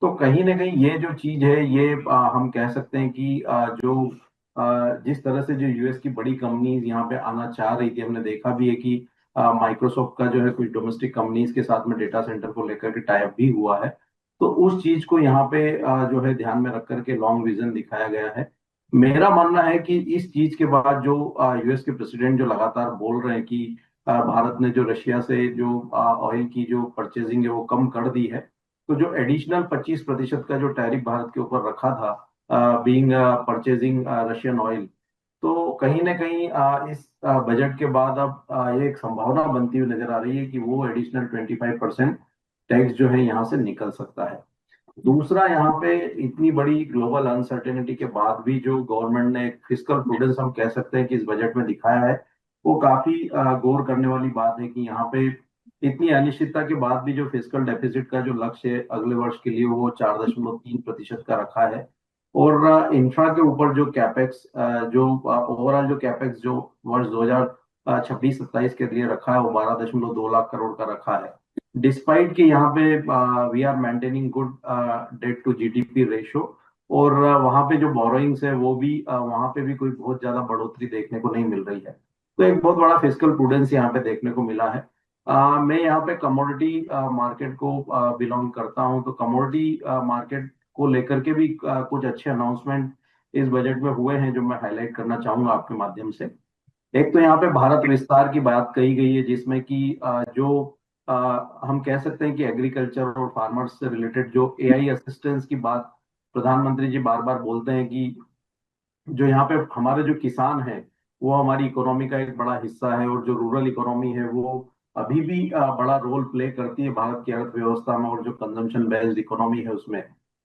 तो कहीं ना कहीं ये जो चीज है ये हम कह सकते हैं कि जिस तरह से जो यूएस की बड़ी कंपनीज यहाँ पे आना चाह रही थी, हमने देखा भी है कि माइक्रोसॉफ्ट का जो है कुछ डोमेस्टिक कंपनीज के साथ में डेटा सेंटर को लेकर के टाई अप भी हुआ है। तो उस चीज को यहाँ पे जो है ध्यान में रख करके लॉन्ग विजन दिखाया गया है। मेरा मानना है कि इस चीज के बाद जो यूएस के प्रेसिडेंट जो लगातार बोल रहे हैं कि भारत ने जो रशिया से जो ऑयल की जो परचेजिंग है वो कम कर दी है, तो जो एडिशनल 25% का जो टैरिफ भारत के ऊपर रखा था बीइंग परचेजिंग रशियन ऑयल, तो कहीं ना कहीं इस बजट के बाद अब ये एक संभावना बनती हुई नजर आ रही है कि वो एडिशनल 25% टैक्स जो है यहाँ से निकल सकता है। दूसरा, यहाँ पे इतनी बड़ी ग्लोबल अनसर्टेनिटी के बाद भी जो गवर्नमेंट ने फिस्कल प्रूडेंस हम कह सकते हैं कि इस बजट में दिखाया है, वो काफी गौर करने वाली बात है कि यहाँ पे इतनी अनिश्चितता के बाद भी जो फिस्कल डेफिसिट का जो लक्ष्य है अगले वर्ष के लिए वो 4.3% का रखा है। और इंफ्रा के ऊपर जो कैपेक्स जो ओवरऑल जो कैपेक्स जो वर्ष 2026-27 के लिए रखा है वो 12.2 लाख करोड़ का रखा है, डिस्पाइट कि यहाँ पे we are maintaining good debt to GDP ratio, और वहाँ पे जो बोरोइंग्स है वो भी वहाँ पे भी कोई बहुत ज्यादा बढ़ोतरी देखने को नहीं मिल रही है। तो एक बहुत बड़ा फिस्कल प्रूडेंस यहाँ पे देखने को मिला है। मैं यहाँ पे कमोडिटी मार्केट को बिलोंग करता हूँ, तो कमोडिटी मार्केट को लेकर के भी कुछ अच्छे अनाउंसमेंट इस बजट में हुए हैं जो मैं हाईलाइट करना चाहूंगा आपके माध्यम से। एक तो यहाँ पे भारत विस्तार की बात कही गई है, जिसमें कि जो हम कह सकते हैं कि एग्रीकल्चर और फार्मर्स से रिलेटेड जो एआई असिस्टेंस की बात प्रधानमंत्री जी बार बार बोलते हैं कि जो यहाँ पे हमारे जो किसान हैं वो हमारी इकोनॉमी का एक बड़ा हिस्सा है, और जो रूरल इकोनॉमी है वो अभी भी बड़ा रोल प्ले करती है भारत की अर्थव्यवस्था में, और जो कंजम्पशन बेस्ड इकोनॉमी है उसमें।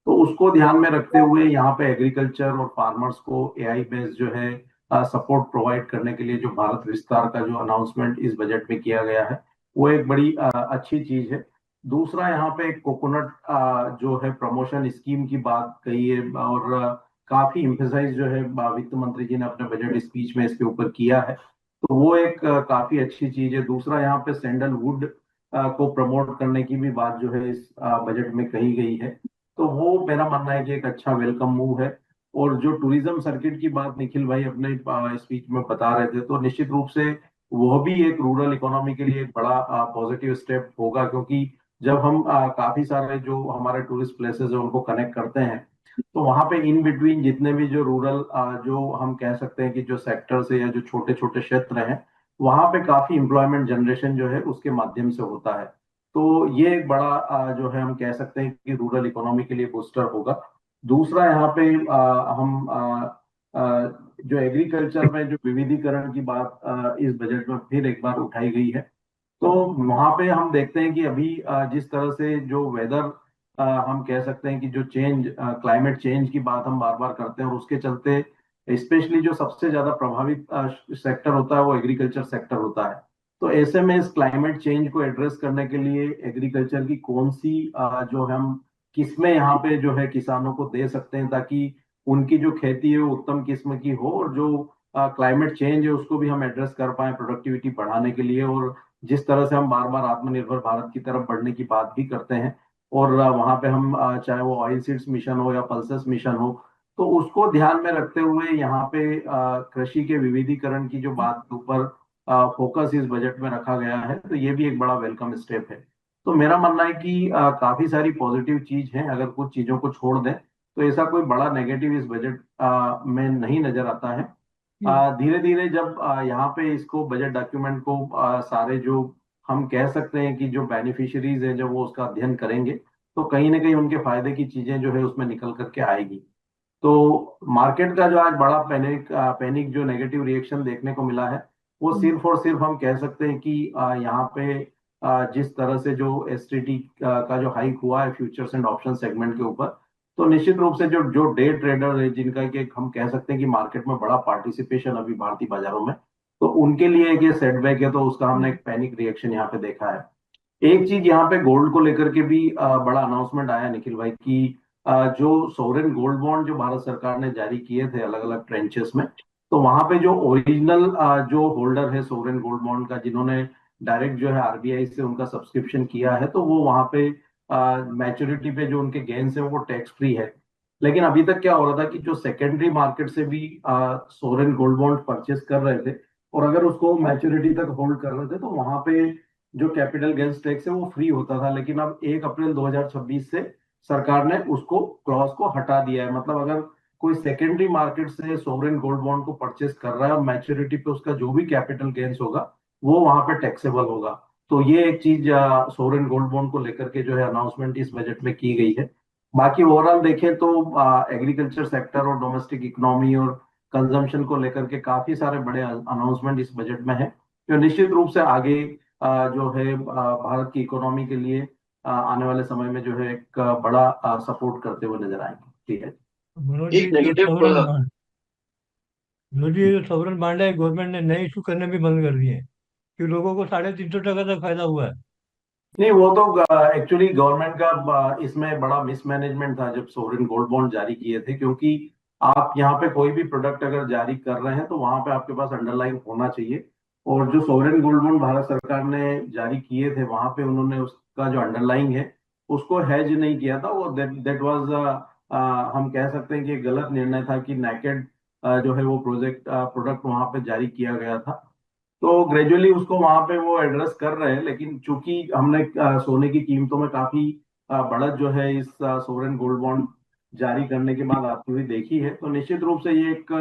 तो उसको ध्यान में रखते हुए यहाँ पे एग्रीकल्चर और फार्मर्स को एआई बेस्ड जो है सपोर्ट प्रोवाइड करने के लिए जो भारत विस्तार का जो अनाउंसमेंट इस बजट में किया गया है वो एक बड़ी अच्छी चीज है। दूसरा, यहाँ पे कोकोनट जो है प्रमोशन स्कीम की बात कही है, और काफी इम्फेसाइज जो है वित्त मंत्री जी ने अपने बजट स्पीच में इसके ऊपर किया है, तो वो एक काफी अच्छी चीज है। दूसरा, यहाँ पे सैंडलवुड को प्रमोट करने की भी बात जो है इस बजट में कही गई है, तो वो मेरा मानना है कि एक अच्छा वेलकम मूव है। और जो टूरिज्म सर्किट की बात निखिल भाई अपने स्पीच में बता रहे थे, तो निश्चित रूप से वो भी एक रूरल इकोनॉमी के लिए एक बड़ा पॉजिटिव स्टेप होगा, क्योंकि जब हम काफी सारे जो हमारे टूरिस्ट प्लेसेस है उनको कनेक्ट करते हैं, तो वहां पे इन बिटवीन जितने भी जो रूरल जो हम कह सकते हैं कि जो सेक्टर्स है या जो छोटे छोटे क्षेत्र हैं, वहां पे काफी एम्प्लॉयमेंट जनरेशन जो है उसके माध्यम से होता है। तो ये एक बड़ा जो है हम कह सकते हैं कि रूरल इकोनॉमी के लिए बूस्टर होगा। दूसरा, यहाँ पे हम जो एग्रीकल्चर में जो विविधीकरण की बात इस बजट में फिर एक बार उठाई गई है, तो वहां पे हम देखते हैं कि अभी जिस तरह से जो वेदर हम कह सकते हैं कि जो चेंज क्लाइमेट चेंज की बात हम बार बार करते हैं, और उसके चलते स्पेशली जो सबसे ज्यादा प्रभावित सेक्टर होता है वो एग्रीकल्चर सेक्टर होता है। तो ऐसे में इस क्लाइमेट चेंज को एड्रेस करने के लिए एग्रीकल्चर की कौन सी जो हम किस्में यहाँ पे जो है किसानों को दे सकते हैं, ताकि उनकी जो खेती है वो उत्तम किस्म की हो, और जो क्लाइमेट चेंज है उसको भी हम एड्रेस कर पाए प्रोडक्टिविटी बढ़ाने के लिए। और जिस तरह से हम बार बार आत्मनिर्भर भारत की तरफ बढ़ने की बात भी करते हैं, और वहां पे हम चाहे वो ऑयल सीड्स मिशन हो या पल्सेस मिशन हो, तो उसको ध्यान में रखते हुए यहाँ पे कृषि के विविधीकरण की जो बात के ऊपर फोकस इस बजट में रखा गया है, तो ये भी एक बड़ा वेलकम स्टेप है। तो मेरा मानना है कि काफी सारी पॉजिटिव चीज है, अगर कुछ चीजों को छोड़ दें तो ऐसा कोई बड़ा नेगेटिव इस बजट में नहीं नजर आता है। धीरे धीरे जब यहाँ पे इसको बजट डॉक्यूमेंट को सारे जो हम कह सकते हैं कि जो बेनिफिशियरीज हैं, जब वो उसका अध्ययन करेंगे तो कहीं ना कहीं उनके फायदे की चीजें जो है उसमें निकल करके आएगी। तो मार्केट का जो आज बड़ा पैनिक जो नेगेटिव रिएक्शन देखने को मिला है, वो सिर्फ और सिर्फ हम कह सकते हैं कि यहाँ पे जिस तरह से जो एसटीटी का जो हाइक हुआ है फ्यूचर्स एंड ऑप्शन सेगमेंट के ऊपर, तो निश्चित रूप से जो जो डे ट्रेडर है जिनका कि हम कह सकते हैं कि मार्केट में बड़ा पार्टिसिपेशन अभी भारतीय बाजारों में, तो उनके लिए एक ये सेटबैक है, तो उसका हमने एक पैनिक रिएक्शन यहाँ पे देखा है। एक चीज यहाँ पे गोल्ड को लेकर के भी बड़ा अनाउंसमेंट आया निखिल भाई की, जो सोवरेन गोल्ड बॉन्ड जो भारत सरकार ने जारी किए थे अलग अलग ट्रेंचेस में, तो वहां पे जो ओरिजिनल जो होल्डर है सोवरेन गोल्ड बॉन्ड का, जिन्होंने डायरेक्ट जो है आरबीआई से उनका सब्सक्रिप्शन किया है, तो वो वहां पे मैच्योरिटी पे जो उनके गेन्स है वो टैक्स फ्री है। लेकिन अभी तक क्या हो रहा था कि जो सेकेंडरी मार्केट से भी सोवरेन गोल्ड बॉन्ड परचेस कर रहे थे, और अगर उसको मैच्योरिटी तक होल्ड कर रहे थे, तो वहां पे जो कैपिटल गेन्स टैक्स है वो फ्री होता था। लेकिन अब 1 अप्रैल 2026 से सरकार ने उसको क्लॉज को हटा दिया है। मतलब अगर कोई सेकेंडरी मार्केट से सोवरेन गोल्ड बॉन्ड को परचेस कर रहा है और मैच्योरिटी पे उसका जो भी कैपिटल गेन्स होगा वो वहां पे टैक्सेबल होगा। तो ये एक चीज सोवरेन गोल्ड बॉन्ड को लेकर के जो है अनाउंसमेंट इस बजट में की गई है। बाकी ओवरऑल देखें तो एग्रीकल्चर सेक्टर और डोमेस्टिक इकोनॉमी और कंजम्पशन को लेकर के काफी सारे बड़े अनाउंसमेंट इस बजट में है, जो निश्चित रूप से आगे जो है भारत की इकोनॉमी के लिए आने वाले समय में जो है एक बड़ा सपोर्ट करते हुए नजर आएंगे। ठीक है। मनोज जी एक जो negative sovereign bond Manoj ji जो सॉवरन बांड है गवर्नमेंट ने नए इशू करने भी बंद कर दिए हैं, कि लोगों को 350 टका तक फायदा हुआ है। नहीं, वो तो एक्चुअली गवर्नमेंट का इसमें बड़ा मिसमैनेजमेंट था जब सोवरेन गोल्ड बॉन्ड जारी किए थे, क्योंकि आप यहाँ पे कोई भी प्रोडक्ट अगर जारी कर रहे हैं तो वहां पे आपके पास अंडरलाइन होना चाहिए। और जो सोवरेन गोल्ड बॉन्ड भारत सरकार ने जारी किए थे वहां पे उन्होंने उसका जो अंडरलाइन है उसको हेज नहीं किया था। वो दैट वाज हम कह सकते हैं कि एक गलत निर्णय था कि नेकेड जो है वो प्रोडक्ट वहां पे जारी किया गया था। तो ग्रेजुअली उसको वहां पे वो एड्रेस कर रहे हैं, लेकिन चूंकि हमने सोने की कीमतों में काफी बढ़त जो है इस सोवरेन गोल्ड बॉन्ड जारी करने के बाद आती हुई देखी है, तो निश्चित रूप से ये एक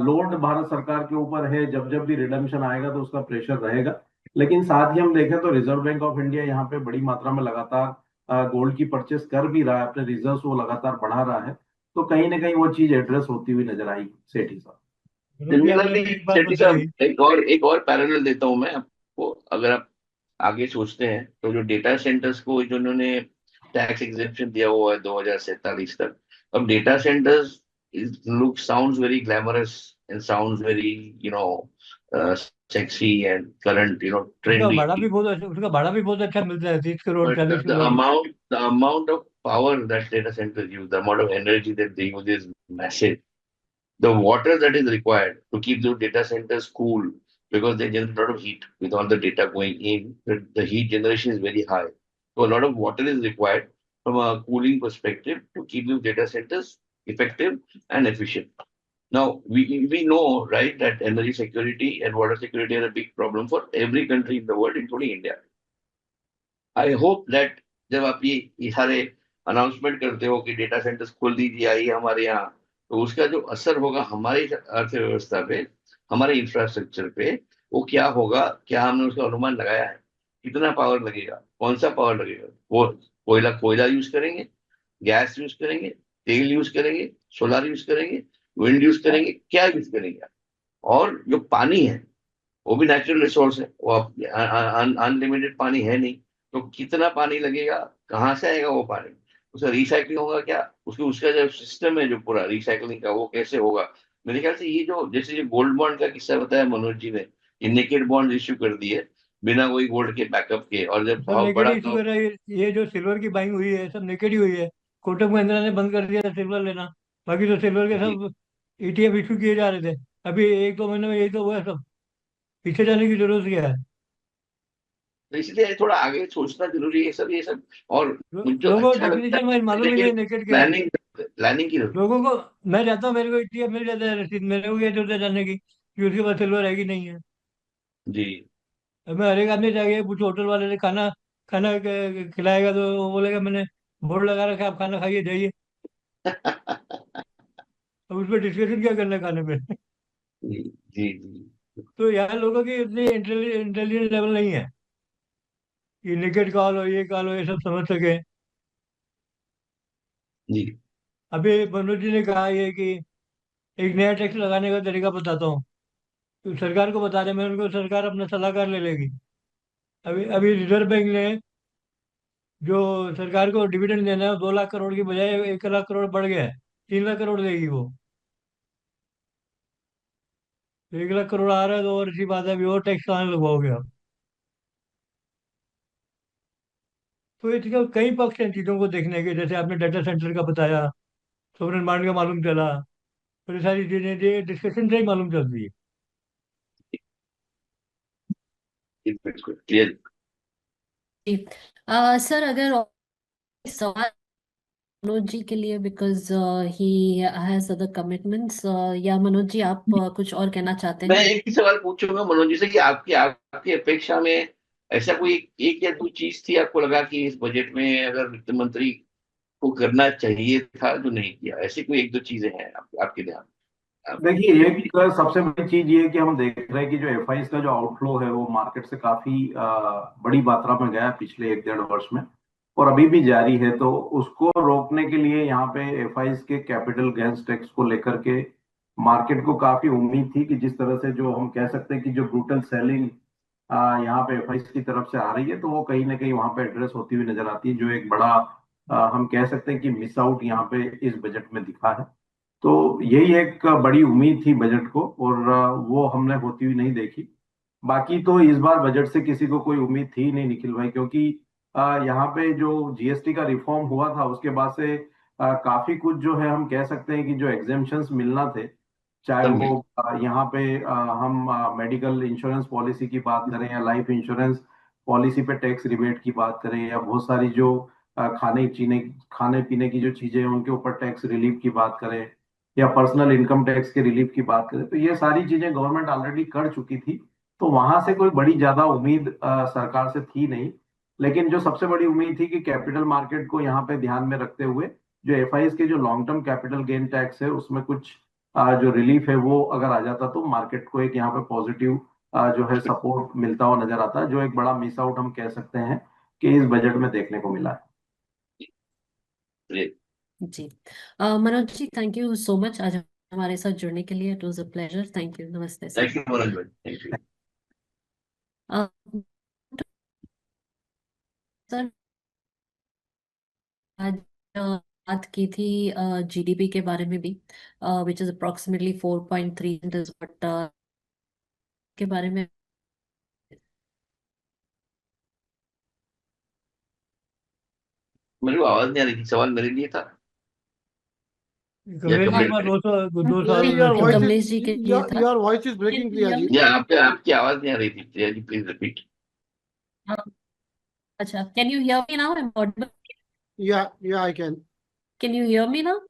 लोड भारत सरकार के ऊपर है। जब जब भी रिडम्पशन आएगा तो उसका प्रेशर रहेगा। लेकिन साथ ही हम देखें तो रिजर्व बैंक ऑफ इंडिया यहाँ पे बड़ी मात्रा में लगातार गोल्ड की परचेस कर भी रहा है, अपने रिजर्व वो लगातार बढ़ा रहा है। तो कहीं ना कहीं वो चीज एड्रेस होती हुई नजर आई सेठी साहब। मनोज जी आपने सिमिलरली अभी एक बात सेठी साहब, बताई। एक और पैरेलल देता हूं मैं आपको। अगर आप आगे सोचते हैं तो जो डेटा सेंटर्स को जो उन्होंने टैक्स एग्जेम्पशन दिया हुआ है 2047 तक, अब data centres look sounds very glamorous and sounds very you know sexy and current trendy. उसका भाड़ा भी बहुत अच्छा मिलता है, 30 crore But 40 crore. the amount of power that data centers use, the amount of energy that they use is massive. The water that is required to keep those data centers cool, because they generate a lot of heat with all the data going in, the heat generation is very high. So a lot of water is required from a cooling perspective to keep those data centers effective and efficient. Now, we know, right, that energy security and water security are a big problem for every country in the world, including India. I hope that जब आप ये सारे announcement करते हो कि data centres खोल दीजिए आइए हमारे यहाँ, तो उसका जो असर होगा हमारी अर्थव्यवस्था पे, हमारे इंफ्रास्ट्रक्चर पे, वो क्या होगा, क्या हमने उसका अनुमान लगाया है? कितना पावर लगेगा, कौन सा पावर लगेगा? वो कोयला कोयला यूज करेंगे, गैस यूज करेंगे, तेल यूज करेंगे, सोलर यूज करेंगे, विंड यूज करेंगे, क्या यूज करेंगे? और जो पानी है वो भी नेचुरल रिसोर्स है, वो अनलिमिटेड पानी है नहीं। तो कितना पानी लगेगा, कहाँ से आएगा वो पानी, उसका रिसाइकलिंग होगा क्या, उसका जो सिस्टम है जो पूरा रिसाइकलिंग का वो कैसे होगा? मेरे ख्याल से ये जो जैसे ये गोल्ड बॉन्ड का किस्सा बताया मनोज जी ने, ये नेकेड बॉन्ड इश्यू कर दिए बिना कोई गोल्ड के बैकअप के, और जब सब भाव नेकेड बढ़ा इशू तो कर रहा है। ये जो सिल्वर की बाइंग हुई है सब नेकेड ही हुई है। कोटक महिंद्रा ने बंद कर दिया था सिल्वर लेना, बाकी तो सिल्वर के जी सब ETF इशू किए जा रहे थे। अभी 1-2 महीने में यही तो हुआ है सब, पीछे जाने की जरूरत क्या है? तो इसलिए थोड़ा आगे सोचना जरूरी है सर, ये सब। और मुझे जो लोगों को अच्छा लगता डेफिनेशन वाइज है, मालूम ही नहीं लेकिन है नेकेड क्या है। प्लानिंग प्लानिंग की जरूरत लोगों को, मैं जाता हूँ, मेरे को इतनी मिल जाता है रसीद, मेरे को क्या जरूरत है जानने की कि उसके पास सिल्वर है कि नहीं है। है। जी। अब मैं हर एक आदमी जाके पूछो, होटल वाले ने खाना खाना खिलाएगा तो वो बोलेगा मैंने बोर्ड लगा रखा है, आप खाना खाइए जाइए। अब उस पर डिस्कशन क्या करना है खाने पे? जी जी जी तो यहाँ लोगों की इतनी इंटेलिजेंस लेवल नहीं है कि निकेट कॉल हो, ये कॉल हो, ये सब समझ सके। जी। अभी मनोज जी ने कहा ये कि एक नया टैक्स लगाने का तरीका बताता हूँ, तो सरकार को बता रहे, मैं उनको सरकार अपना सलाहकार ले लेगी। अभी अभी रिजर्व बैंक ने जो सरकार को डिविडेंड देना है, 2 लाख करोड़ की बजाय 1 लाख करोड़ बढ़ गया है, 3 लाख करोड़ देगी वो। 1 लाख करोड़ आ रहा है तो और अच्छी बात है, अभी और टैक्स कहाँ लगवाओगे आप? तो इसका कई पक्ष हैं चीज़ों को देखने के, जैसे आपने डाटा सेंटर का बताया, सोवरेन बांड का मालूम चला, और ये सारी चीज़ें ये डिस्कशन से ही मालूम चलती है। जी, बिल्कुल क्लियर। जी सर, अगर और सवाल मनोज जी के लिए, because he has other commitments, या मनोज जी आप कुछ और कहना चाहते मैं हैं? एक ही सवाल पूछूंगा मनोज जी से कि आपकी आपकी अपेक्षा में ऐसा कोई एक या दो चीज थी आपको लगा कि इस बजट में अगर वित्त मंत्री को करना चाहिए था जो नहीं किया, ऐसी कोई एक दो चीजें हैं आपके ध्यान में? देखिए, एक सबसे बड़ी चीज ये है कि हम देख रहे हैं कि जो एफआईज का जो आउटफ्लो है वो मार्केट से काफी बड़ी मात्रा में गया है पिछले 1-1.5 वर्ष में, और अभी भी जारी है। तो उसको रोकने के लिए यहाँ पे एफआईज के कैपिटल गेन्स टैक्स को लेकर के मार्केट को काफी उम्मीद थी कि जिस तरह से जो हम कह सकते हैं कि जो ब्रूटल सेलिंग यहाँ पे एफआईज की तरफ से आ रही है, तो वो कहीं ना कहीं वहां पे एड्रेस होती हुई नजर आती है, जो एक बड़ा हम कह सकते हैं कि मिस आउट यहाँ पे इस बजट में दिखा है। तो यही एक बड़ी उम्मीद थी बजट को, और वो हमने होती हुई नहीं देखी। बाकी तो इस बार बजट से किसी को कोई उम्मीद थी नहीं निखिल भाई, क्योंकि यहाँ पे जो जीएसटी का रिफॉर्म हुआ था उसके बाद से काफी कुछ जो है हम कह सकते हैं कि जो एग्जेम्पशंस मिलना थे, चाहे सब वो मिल। यहाँ पे हम मेडिकल इंश्योरेंस पॉलिसी की बात करें, या लाइफ इंश्योरेंस पॉलिसी पे टैक्स रिबेट की बात करें, या बहुत सारी जो खाने पीने की जो चीजें हैं उनके ऊपर टैक्स रिलीफ की बात करें, या पर्सनल इनकम टैक्स के रिलीफ की बात करें, तो ये सारी चीजें गवर्नमेंट ऑलरेडी कर चुकी थी। तो वहां से कोई बड़ी ज्यादा उम्मीद सरकार से थी नहीं। लेकिन जो सबसे बड़ी उम्मीद थी कि कैपिटल मार्केट को यहाँ पे ध्यान में रखते हुए जो एफआईज के जो long term capital gain tax है उसमें कुछ जो रिलीफ है वो अगर आ जाता तो मार्केट को एक यहाँ पे पॉजिटिव जो है सपोर्ट मिलता हुआ नजर आता है, जो एक बड़ा मिस आउट हम कह सकते हैं कि इस बजट में देखने को मिला है। जी। जी Manoj ji, thank you so much आज हमारे साथ जुड़ने के लिए। It was a pleasure. Thank you. नमस्ते सर। थैंक यू मनोज भाई, थैंक यू। सर, आज बात की थी जीडीपी के बारे में भी, विच इज अप्रोक्सीमेटली 4.3 बट के बारे में। मेरे को आवाज नहीं आ रही थी, सवाल मेरे लिए था या कमलेश जी के कमलेश पास भाई? 2 साल Your voice is Kamlesh ji के लिए था। your voice is breaking, Priya ji. या आपकी आवाज नहीं आ रही थी प्रिया जी, प्लीज रिपीट। हाँ, अच्छा, can you hear me now? I am audible? Yeah, I can. Can you hear me now?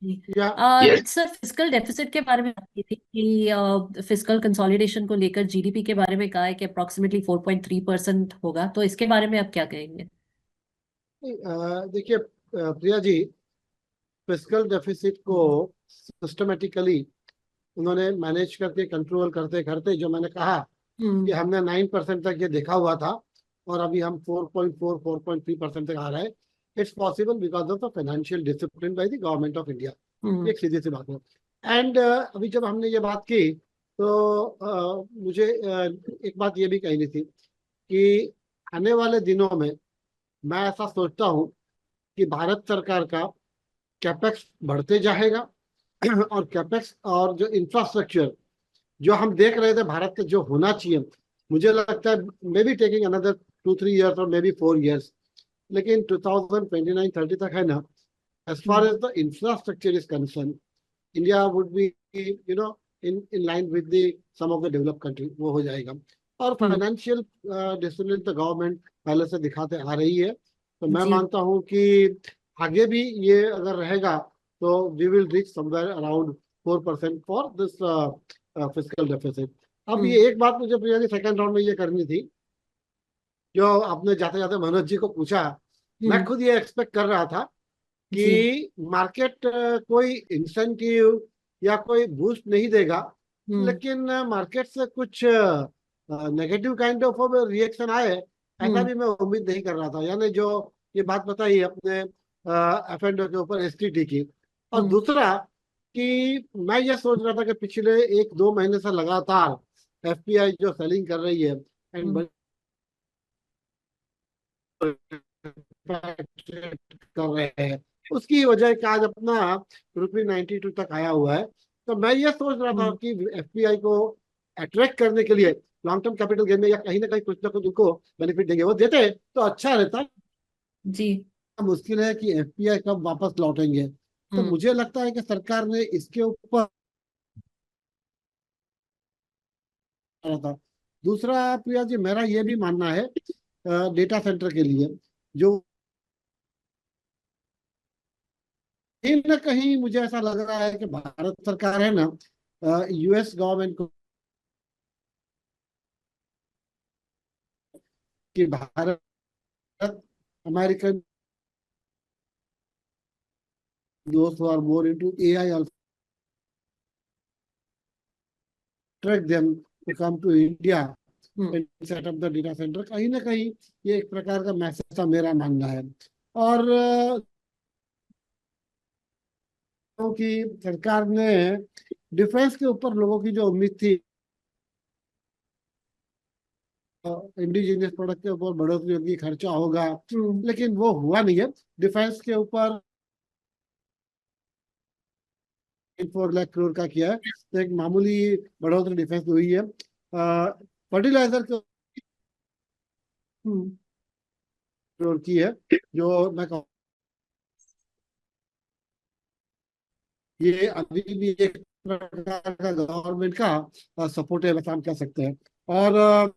Yeah, yes. Sir, fiscal deficit के बारे में बात की थी कि फिस्कल कंसोलिडेशन को लेकर जीडीपी के बारे में कहा है कि अप्रोक्सीमेटली 4.3% होगा, तो इसके बारे में आप क्या कहेंगे? देखिए प्रिया जी, फिस्कल डेफिसिट को सिस्टमेटिकली उन्होंने मैनेज करके कंट्रोल करते करते, जो मैंने कहा कि हमने 9% तक ये देखा हुआ था और अभी हम 4.3% तक आ रहे हैं। It's possible because of the financial discipline by the government of India. एक सीधी सी बात है। एंड अभी जब हमने ये बात की तो मुझे एक बात ये भी कहनी थी कि आने वाले दिनों में मैं ऐसा सोचता हूँ कि भारत सरकार का कैपेक्स बढ़ते जाएगा और कैपेक्स और जो इंफ्रास्ट्रक्चर जो हम देख रहे थे भारत में जो होना चाहिए, मुझे लगता है may be taking another 2-3 years और मे बी 4 years, लेकिन 2029-30 तक है ना, as far as the infrastructure is concerned, India would be, in line with the some of the developed country, वो हो जाएगा। और फाइनेंशियल डिसिप्लिन तो गवर्नमेंट पहले से दिखाते आ रही है, तो मैं जी मानता हूँ कि आगे भी ये अगर रहेगा तो we will reach somewhere around 4% for this physical deficit. अब ये एक बात मुझे प्रिया जी सेकंड राउंड में ये करनी थी, जो आपने जाते जाते मनोज जी को पूछा, मैं खुद ये एक्सपेक्ट कर रहा था जी कि मार्केट कोई इंसेंटिव या कोई बूस्ट नहीं देगा, लेकिन मार्केट से कुछ नेगेटिव काइंड ऑफ रिएक्शन आए, ऐसा भी मैं उम्मीद नहीं कर रहा था। यानी जो ये बात बताई अपने एफ&ओ के ऊपर एसटीटी की। और दूसरा कि मैं ये सोच रहा था कि पिछले 1-2 महीने से लगातार एफपीआई जो सेलिंग कर रही है एंड कर रहे हैं, उसकी वजह का आज अपना ₹92 तक आया हुआ है। तो मैं ये सोच रहा था कि एफपीआई को अट्रैक्ट करने के लिए लॉन्ग टर्म कैपिटल गेन में या कहीं ना कुछ उनको बेनिफिट देंगे, वो देते तो अच्छा रहता। जी मुश्किल है कि एफपीआई कब वापस लौटेंगे, तो मुझे लगता है कि सरकार ने इसके ऊपर था। दूसरा प्रिया जी, मेरा ये भी मानना है डेटा सेंटर के लिए, जो कहीं ना कहीं मुझे ऐसा लग रहा है कि भारत सरकार है ना, यूएस गवर्नमेंट को कि Bharat American those who are more into AI also attract them to come to India and set up the data center। कहीं ना कहीं ये एक प्रकार का मैसेज था, मेरा मानना है। और क्योंकि सरकार ने डिफेंस के ऊपर लोगों की जो उम्मीद थी, इंडिजीनियस प्रोडक्ट के ऊपर बढ़ोतरी होगी, खर्चा होगा, लेकिन वो हुआ नहीं है। डिफेंस के ऊपर 4 लाख करोड़ का किया है, तो एक मामूली बढ़ोतरी डिफेंस में हुई है। फर्टिलाइजर के करोड़ की है, जो मैं कहूँ ये अभी भी एक प्रकार का गवर्नमेंट का सपोर्ट है, वैसा हम कह सकते हैं। और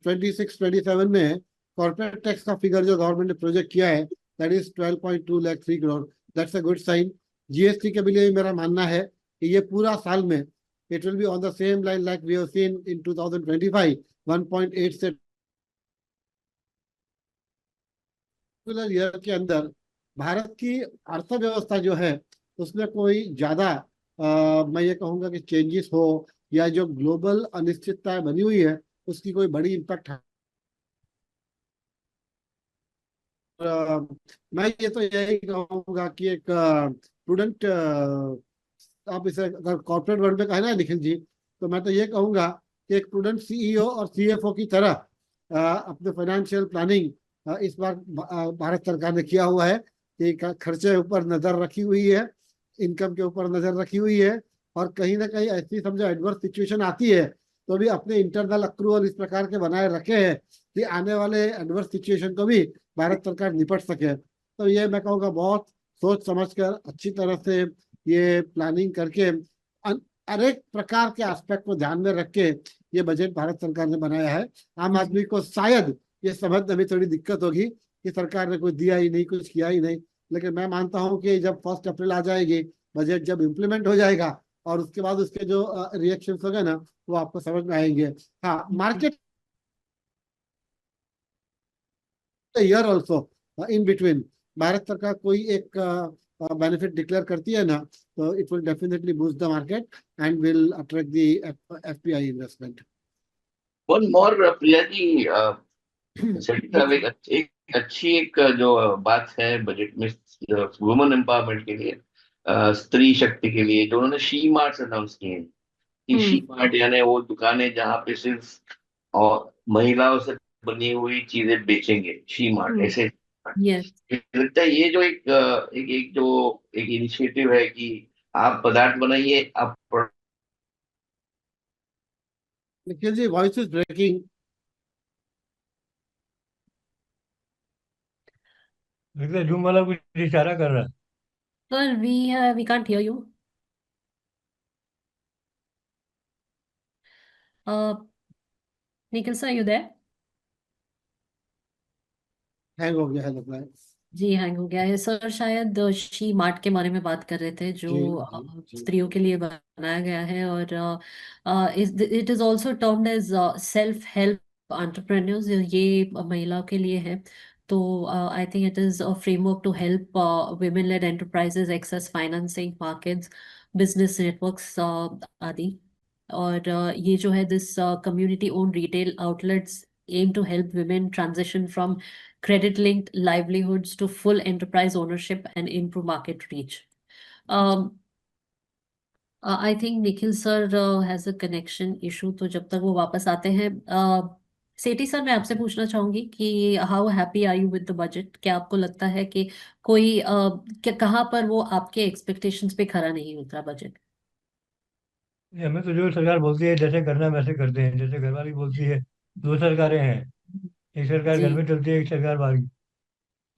26-27 में कॉर्पोरेट टैक्स का फिगर जो गवर्नमेंट ने प्रोजेक्ट किया है, that is 12.2 lakh 3 crore. That's a good sign. GST के भी लिए मेरा मानना है कि ये पूरा साल में it will be on the same line like we have seen in 2025, 1.8 से ईयर के अंदर भारत की अर्थव्यवस्था जो है उसमें कोई ज्यादा मैं ये कहूंगा कि चेंजेस हो, या जो ग्लोबल अनिश्चितता बनी हुई है उसकी कोई बड़ी इम्पैक्ट है। मैं ये तो यही कहूंगा कि एक प्रूडेंट, आप इसे अगर कॉर्पोरेट वर्ल्ड में कहे ना निखिल जी, तो मैं तो ये कहूंगा कि एक प्रूडेंट सीईओ और सीएफओ की तरह अपने फाइनेंशियल प्लानिंग इस बार भारत सरकार ने किया हुआ है कि खर्चे ऊपर नजर रखी हुई है, इनकम के ऊपर नजर रखी हुई है, और कहीं ना कहीं ऐसी समझो एडवर्स सिचुएशन आती है तो भी अपने इंटरनल अक्रूवल इस प्रकार के बनाए रखे हैं कि आने वाले एडवर्स सिचुएशन को भी भारत सरकार निपट सके। तो ये मैं कहूँगा बहुत सोच समझ कर अच्छी तरह से ये प्लानिंग करके हर एक प्रकार के एस्पेक्ट को ध्यान में रख के ये बजट भारत सरकार ने बनाया है। आम आदमी को शायद ये समझने में थोड़ी दिक्कत होगी कि सरकार ने कुछ दिया ही नहीं, कुछ किया ही नहीं, लेकिन मैं मानता हूं कि जब 1 अप्रैल आ जाएगी, बजट जब इम्प्लीमेंट हो जाएगा और उसके बाद उसके जो रिएक्शन हो गए ना, वो आपको समझ में आएंगे। हाँ, market year also in between Bharat सरकार कोई एक बेनिफिट डिक्लेयर करती है ना, तो it will definitely boost the market and will attract the FPI investment. One more Priya ji, Sethi साहब, एक जो बात है बजट में वुमेन एम्पावरमेंट के लिए, स्त्री शक्ति के लिए, जो उन्होंने शी मार्ट अनाउंस किए हैं कि शी मार्ट यानी वो दुकानें जहाँ पे सिर्फ और महिलाओं से बनी हुई चीजें बेचेंगे, शी मार्ट ऐसे। यस लगता है ये जो एक इनिशिएटिव है कि आप पदार्थ बनाइए, आप Nikhil ji, voice is breaking. लगता है जूम वाला कुछ इशारा कर रहा है। Sir we can't hear you. Nikhil sir, you there? Hang हो गया है लगता है। जी, हैंग हो गया है सर। शायद शी मार्ट के बारे में बात कर रहे थे, जी जो जी जी। स्त्रियों के लिए बनाया गया है, और it is also termed as self help entrepreneurs. ये महिलाओं के लिए है। तो I think it is a framework to help women led enterprises access financing markets, business networks आदि। और ये जो है, this community own retail outlets aim to help women transition from credit linked livelihoods to full enterprise ownership and improve market reach. Um, I think Nikhil sir has a connection issue, तो जब तक वो वापस आते हैं, सेठी सर, मैं आपसे पूछना चाहूंगी कि how happy are you with the budget? क्या आपको लगता है कि कोई कहाँ पर वो आपके एक्सपेक्टेशंस पे खरा नहीं उतरा बजट? हमें तो जो सरकार बोलती है जैसे करना है वैसे करते हैं, जैसे घर वाली बोलती है। दो सरकारें हैं, एक सरकार घर जी। में चलती है, एक सरकार बाहर की।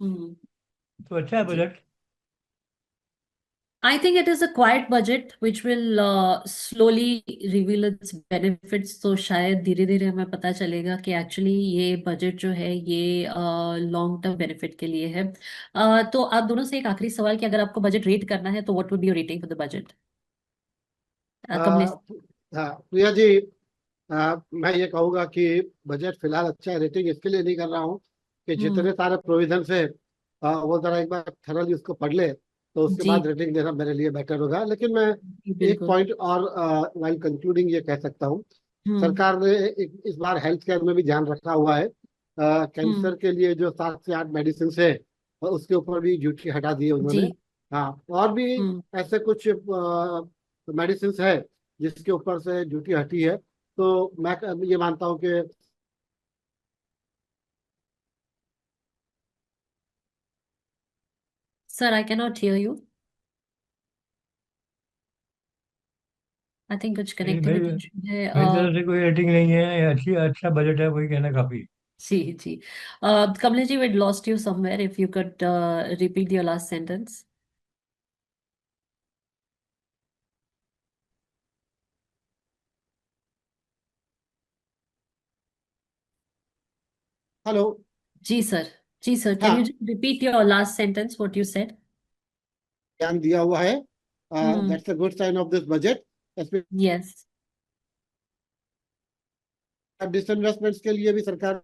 हम्म। तो अच्छा है जी। Budget. I think it is a quiet budget which will slowly reveal its benefits. तो शायद धीरे धीरे हमें पता चलेगा कि एक्चुअली ये बजट जो है ये लॉन्ग टर्म बेनिफिट के लिए है। तो आप दोनों से एक आखिरी सवाल, कि अगर आपको बजट रेट करना है तो what would be your rating for the budget? Kamlesh. हाँ प्रिया जी, मैं ये कहूँगा कि बजट फिलहाल अच्छा है। रेटिंग इसके लिए नहीं कर रहा हूँ कि हम्म। जितने सारे प्रोविजन है वो जरा एक बार थरली उसको पढ़ ले, तो उसके जी। बाद रेटिंग देना मेरे लिए बेटर होगा। लेकिन मैं जी, एक बिल्कुल। पॉइंट और वाइल कंक्लूडिंग ये कह सकता हूँ, हम्म। सरकार ने इस बार हेल्थ केयर में भी ध्यान रखा हुआ है। हम्म। कैंसर के लिए जो 7 से 8 मेडिसिन है, उसके ऊपर भी ड्यूटी हटा दी है जी। उन्होंने। हाँ, और भी हम्म। ऐसे कुछ मेडिसिन है जिसके ऊपर से ड्यूटी हटी है। तो मैं ये मानता हूँ कि sir, I can not here you. I think कुछ मेरी मेरी कनेक्टिविटी इशू है। मेरी तरफ से कोई रेटिंग नहीं है, अच्छी अच्छा बजट है, वही कहना काफी है। जी। जी। Kamlesh ji, we lost you somewhere. If you could repeat your last sentence. Hello. जी सर। जी सर, can you हाँ, just repeat your last sentence, what you said? ध्यान दिया हुआ है। Hmm. That's a good sign of this budget. Yes. Disinvestments के लिए भी सरकार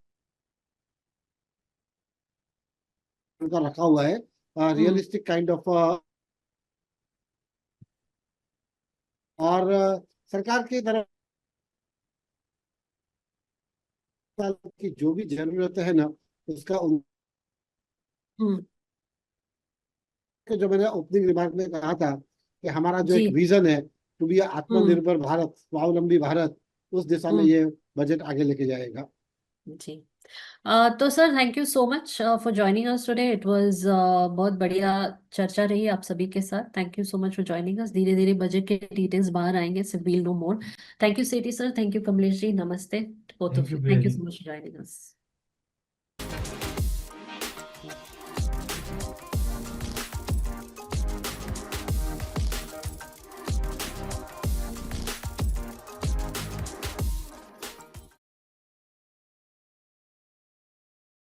का रखा हुआ है, हम्म। Realistic kind of. और सरकार की तरफ की जो भी जरूरत है ना, उसका हम्म। जो मैंने ओपनिंग रिमार्क में कहा था कि हमारा जो एक जी। विजन है टू बी हम्म। आत्मनिर्भर भारत, स्वावलंबी भारत, उस दिशा में हम्म। ये बजट आगे लेके जाएगा। जी। तो sir, thank you so much for joining us today. It was बहुत बढ़िया चर्चा रही आप सभी के साथ। Thank you so much for joining us. धीरे धीरे बजट के डिटेल्स बाहर आएंगे, so we'll know more. Thank you Sethi sir, thank you Kamlesh ji, नमस्ते both thank of you you. Priya thank you ji. So much for joining us.